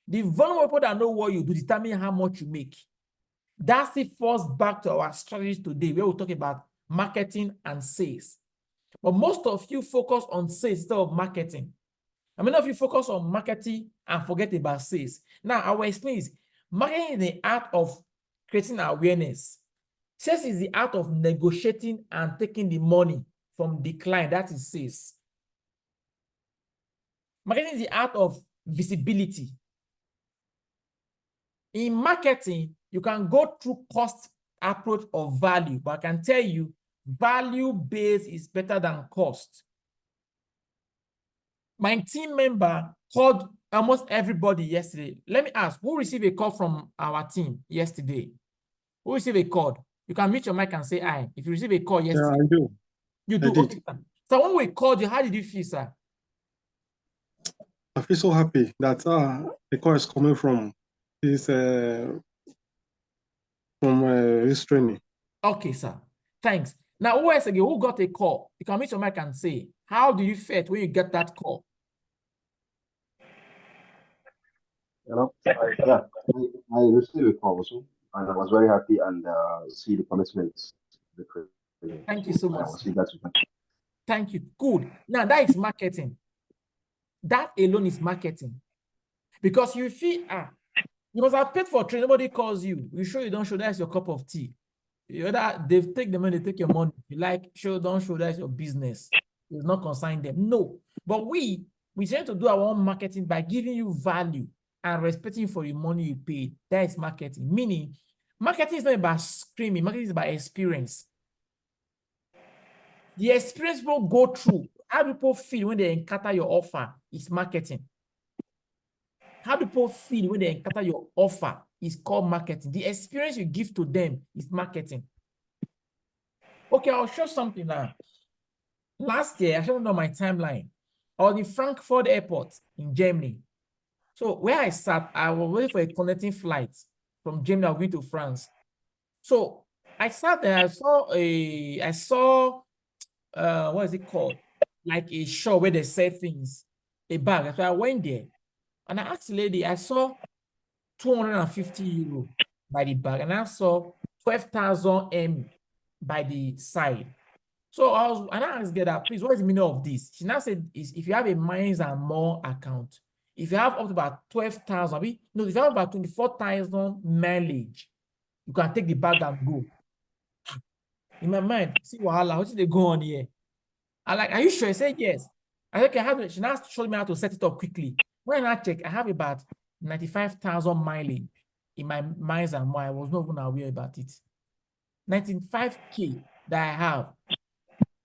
The volume of people that know what you do determine how much you make. That's it falls back to our strategy today, where we'll talk about marketing and sales. But most of you focus on sales instead of marketing. How many of you focus on marketing and forget about sales? Now, I will explain this. Marketing is the art of creating awareness. Sales is the art of negotiating and taking the money from the client. That is sales. Marketing is the art of visibility. In marketing, you can go through cost approach of value, but I can tell you, value-based is better than cost. My team member called almost everybody yesterday. Let me ask, who received a call from our team yesterday? Who received a call? You can mute your mic and say aye. If you receive a call yesterday. Yeah, I do. You do? I did. Okay, sir. So when we called you, how did you feel, sir? I feel so happy that the call is coming from this training. Okay, sir. Thanks. Now, who else again? Who got a call? You can mute your mic and say, how do you feel when you get that call? Yeah, I received a call also, and I was very happy and see the commitments. Thank you so much. I will see that. Thank you. Good. Now, that is marketing. That alone is marketing. Because you feel, you must have paid for training. Nobody calls you. You show, you don't show, that's your cup of tea. They take the money, they take your money. You like, show, don't show, that's your business. It's not consign them. No. But we tend to do our own marketing by giving you value and respecting for the money you paid. That is marketing. Meaning, marketing is not about screaming. Marketing is about experience. The experience people go through, how people feel when they encounter your offer is marketing. How people feel when they encounter your offer is called marketing. The experience you give to them is marketing. Okay, I'll show something now. Last year, I showed you on my timeline. I was in Frankfurt Airport in Germany. So where I sat, I was waiting for a connecting flight from Germany. I was going to France. So I sat there. I saw what is it called? Like a shop where they sell things, a bag. So I went there and I asked the lady, I saw 250 euro by the bag, and I saw 12,000 M by the side. So I asked her, please, what is the meaning of this? She now said, if you have a Miles and More account, if you have up to about 12,000, no, if you have about 24,000 mileage, you can take the bag and go. In my mind, see wahala, what did they go on here? I like, are you sure? I said yes. I said, okay, she now showed me how to set it up quickly. When I check, I have about 95,000 mileage in my Miles and More. I was not even aware about it. 95K that I have.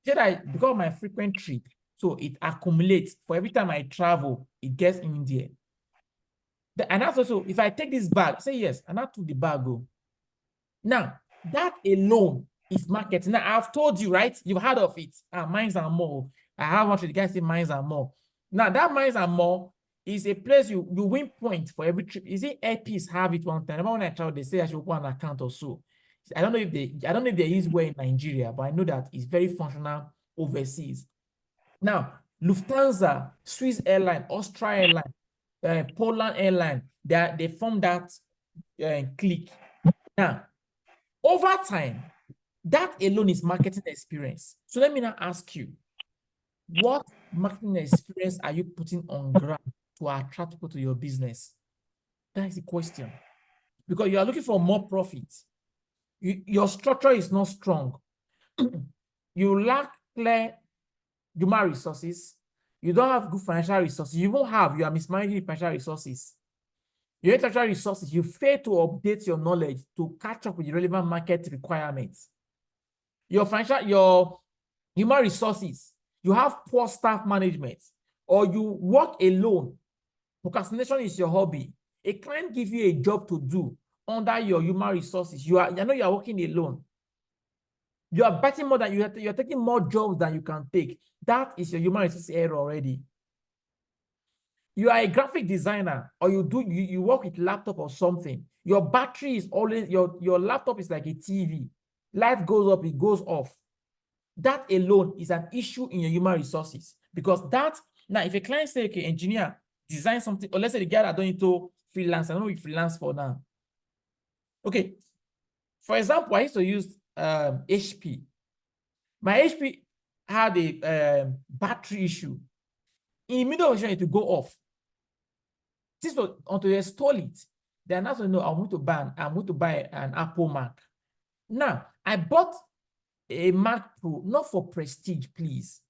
Said because of my frequent trip, so it accumulates. For every time I travel, it gets in there. And that's also, if I take this bag, say yes, and I took the bag, go. Now, that alone is marketing. Now, I've told you, right? You've heard of it. Miles and More. I have one of the guys say Miles and More. Now, that Miles and More is a place you win points for every trip. Is it Airpeace have it one time? Remember when I traveled, they say I should open an account or so. I don't know if they use well in Nigeria, but I know that it's very functional overseas. Now, Lufthansa, Swiss Airline, Australia Airline, Poland Airline, they form that clique. Now, over time, that alone is marketing experience. So let me now ask you, what marketing experience are you putting on ground to attract people to your business? That is the question. Because you are looking for more profit. Your structure is not strong. You lack clear human resources. You don't have good financial resources. You are mismanaging financial resources. Your intellectual resources, you fail to update your knowledge to catch up with the relevant market requirements. Your human resources, you have poor staff management, or you work alone. Procrastination is your hobby. A client gives you a job to do under your human resources. You are working alone. You are betting more than you're taking more jobs than you can take. That is your human resources error already. You are a graphic designer, or you work with laptop or something. Your battery is always, your laptop is like a TV. Light goes up, it goes off. That alone is an issue in your human resources. Because now if a client say, okay, engineer, design something, or let's say the guy that don't need to freelance, I don't know what freelance for now. Okay. For example, I used to use HP. My HP had a battery issue. In the middle of the show, to go off. This was until they install it. Then that's when I'm going to buy an Apple Mac. Now, I bought a Mac Pro, not for prestige, please.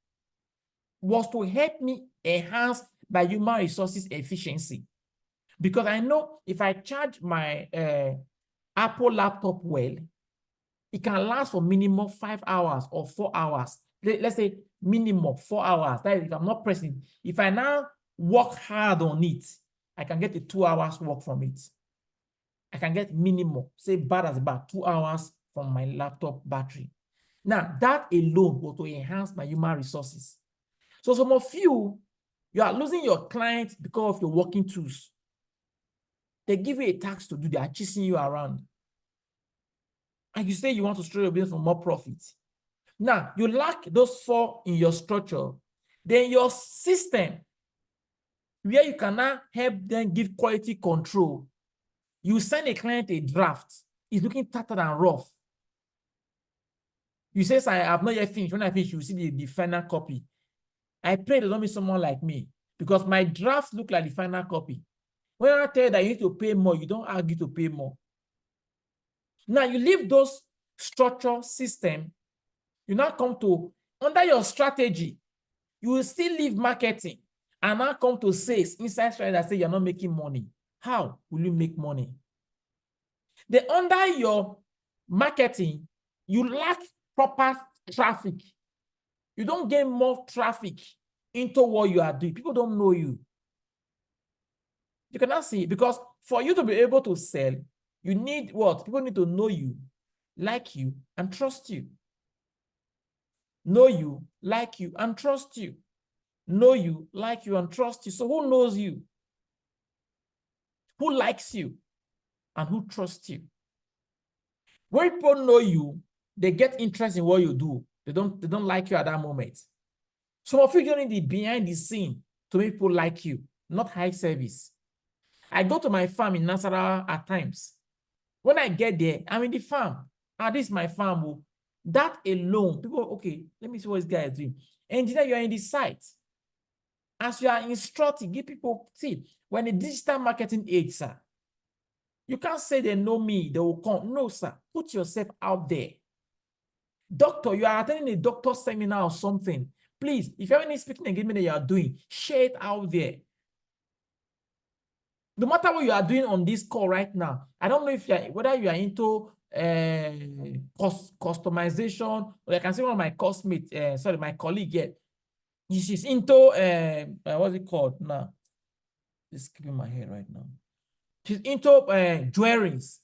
Was to help me enhance my human resources efficiency. Because I know if I charge my Apple laptop well, it can last for minimum 5 hours or 4 hours. Let's say minimum 4 hours. That is, if I'm not pressing. If I now work hard on it, I can get a 2 hours work from it. I can get minimum, say bad as bad, 2 hours from my laptop battery. Now, that alone will to enhance my human resources. So some of you are losing your clients because of your working tools. They give you a task to do, they are chasing you around. And you say you want to structure your business for more profit. Now, you lack those 4 in your structure. Then your system, where you can now help them give quality control. You send a client a draft. It's looking tattered and rough. You say, I have not yet finished. When I finish, you see the final copy. I pray there's not be someone like me because my drafts look like the final copy. When I tell you that you need to pay more, you don't argue to pay more. Now you leave those structure system, you now come to, under your strategy, you will still leave marketing and now come to sales inside strategy that say you're not making money. How will you make money? Then under your marketing, you lack proper traffic. You don't get more traffic into what you are doing. People don't know you. You cannot see, because for you to be able to sell, you need what? People need to know you, like you, and trust you. Know you, like you, and trust you. Know you, like you, and trust you. So who knows you? Who likes you? And who trusts you? When people know you, they get interest in what you do. They don't like you at that moment. Some of you don't need the behind the scene to make people like you, not high service. I go to my farm in Nasarawa at times. When I get there, I'm in the farm. This is my farm. That alone, people, okay, let me see what this guy is doing. Engineer, you are in the site. As you are instructing, give people, see, when the digital marketing age, sir, you can't say they know me, they will come. No, sir, put yourself out there. Doctor, you are attending a doctor seminar or something. Please, if you have any speaking engagement that you are doing, share it out there. No matter what you are doing on this call right now, I don't know if whether you are into customization, or I can see one of my my colleague here. She's into what's it called now? It's skipping my head right now. She's into jewelries.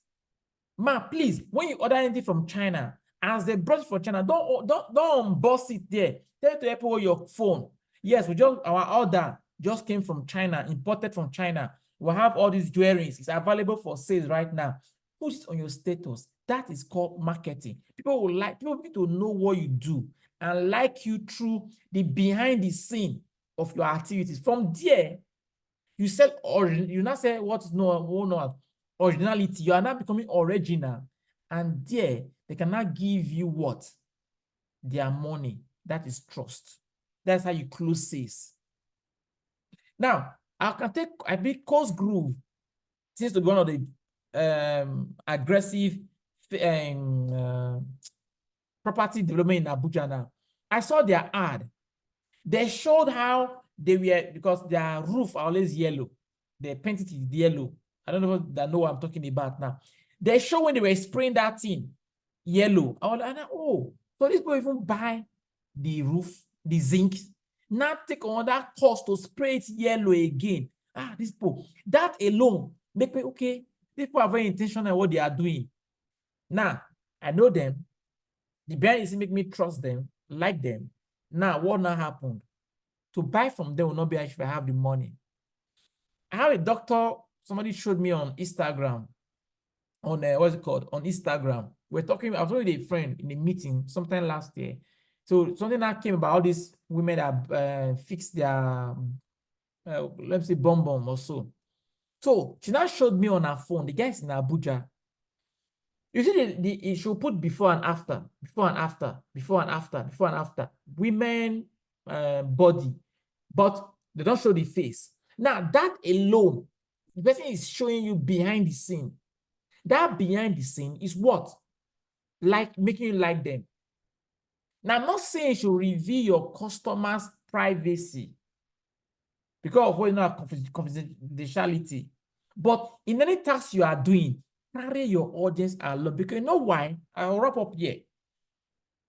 Ma, please, when you order anything from China, as they brought it from China, don't unbox it there. Tell it to Apple your phone. Yes, our order just came from China, imported from China. We have all these jewelries. It's available for sales right now. Put it on your status. That is called marketing. People need to know what you do and like you through the behind the scene of your activities. From there, you sell you now say what is no originality. You are now becoming original, and there they cannot give you what? Their money. That is trust. That's how you close sales. Now, I big Coast Groove seems to be one of the aggressive property development in Abuja now. I saw their ad. They showed how they were, because their roof are always yellow. They painted it yellow. I don't know that know what I'm talking about now. They show when they were spraying that thing yellow. I was like, oh, so these people even buy the roof, the zinc, now take another cost to spray it yellow again. These people, that alone make me, okay, people are very intentional in what they are doing. Now, I know them. The brand is make me trust them, like them. Now, what now happened? To buy from them will not be if I have the money. I have a doctor, somebody showed me on Instagram, on what's it called? On Instagram. We're talking, I was with a friend in a meeting sometime last year. So something that came about all these women that fix their, let's say, bum or so. So she now showed me on her phone, the guys in Abuja. You see, she will put before and after, before and after, before and after, before and after. Women body, but they don't show the face. Now, that alone, the person is showing you behind the scene. That behind the scene is what? Like making you like them. Now, I'm not saying you should reveal your customers' privacy because of what you know, confidentiality. But in any task you are doing, carry your audience along, because you know why? I'll wrap up here.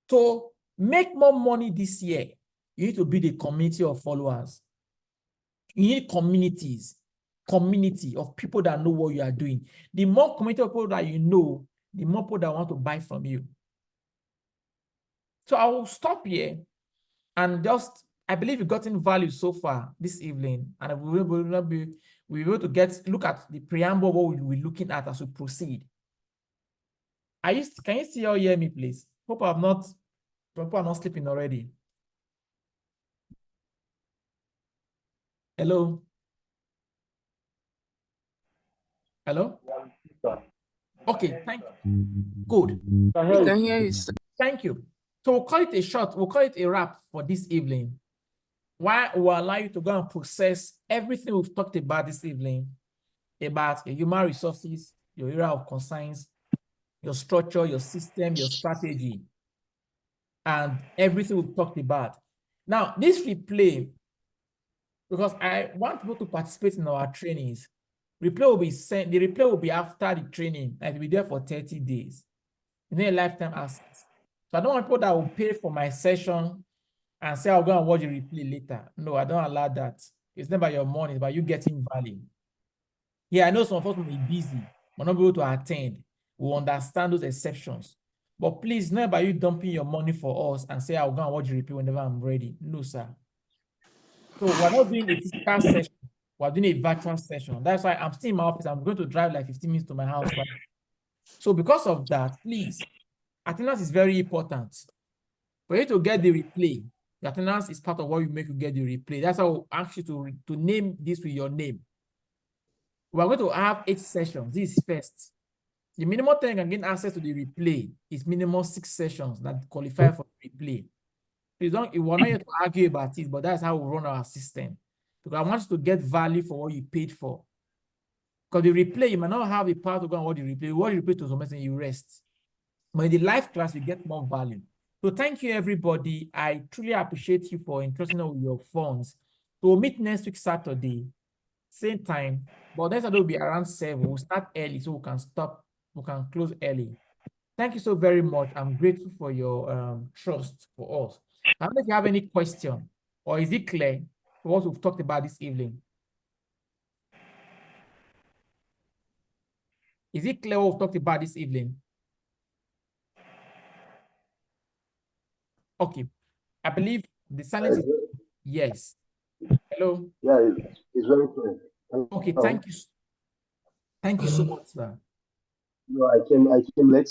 To make more money this year, you need to build a community of followers. You need communities. community of people that know what you are doing. The more community of people that you know, the more people that want to buy from you. So I will stop here and just, I believe you've gotten value so far this evening, and we will be able to look at the preamble of what we'll be looking at as we proceed. Can you see or hear me, please? Hope people are not sleeping already. Hello? Hello? Okay, thank you. Good. We can hear you, sir. Thank you. So we'll call it a wrap for this evening. Why we'll allow you to go and process everything we've talked about this evening about your human resources, your area of concerns, your structure, your system, your strategy, and everything we've talked about. Now, this replay, because I want people to participate in our trainings, the replay will be after the training, and it will be there for 30 days. You know, a lifetime access. So I don't want people that will pay for my session and say, I'll go and watch the replay later. No, I don't allow that. It's not about your money, it's about you getting value. Yeah, I know some of us will be busy, but not be able to attend. We understand those exceptions. But please, it's not about you dumping your money for us and say, I'll go and watch the replay whenever I'm ready. No, sir. So we're not doing a physical session. We're doing a virtual session. That's why I'm still in my office. I'm going to drive like 15 minutes to my house. Right? So because of that, please, attendance is very important. For you to get the replay, the attendance is part of what you make you get the replay. That's how I ask you to name this with your name. We're going to have 8 sessions. This is first. The minimum time you can gain access to the replay is minimum 6 sessions that qualify for replay. We're not here to argue about it, but that's how we run our system. Because I want you to get value for what you paid for. Because the replay, you might not have the power to go and watch the replay. You watch the replay to some extent, you rest. But in the live class, you get more value. So thank you, everybody. I truly appreciate you for entrusting us with your funds. So we'll meet next week, Saturday, same time. But next Saturday will be around 7. We'll start early so we can close early. Thank you so very much. I'm grateful for your trust for us. I don't know if you have any question, or is it clear for what we've talked about this evening? Is it clear what we've talked about this evening? Okay. I believe the silence is yes. Hello? Yeah, it's very clear. Okay, thank you. Thank you so much, sir. No, I came late.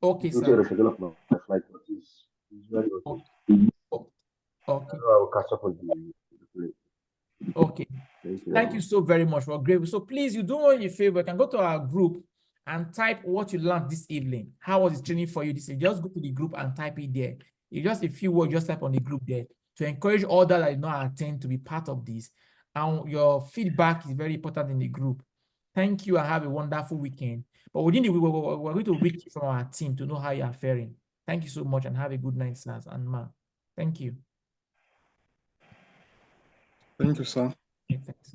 Okay, Due to sir. the schedule of my flight, but it's very okay. Okay. I will catch up on the Okay. Thank you so very much. We're grateful. So please, you do me a favor, you can go to our group and type what you learned this evening. How was the training for you this evening? Just go to the group and type it there. It's just a few words, just type on the group there to encourage others that did not attend to be part of this. And your feedback is very important in the group. Thank you and have a wonderful weekend. But within the week, we're going to reach from our team to know how you are faring. Thank you so much and have a good night, sirs and ma. Thank you. Thank you, sir. Okay, thanks.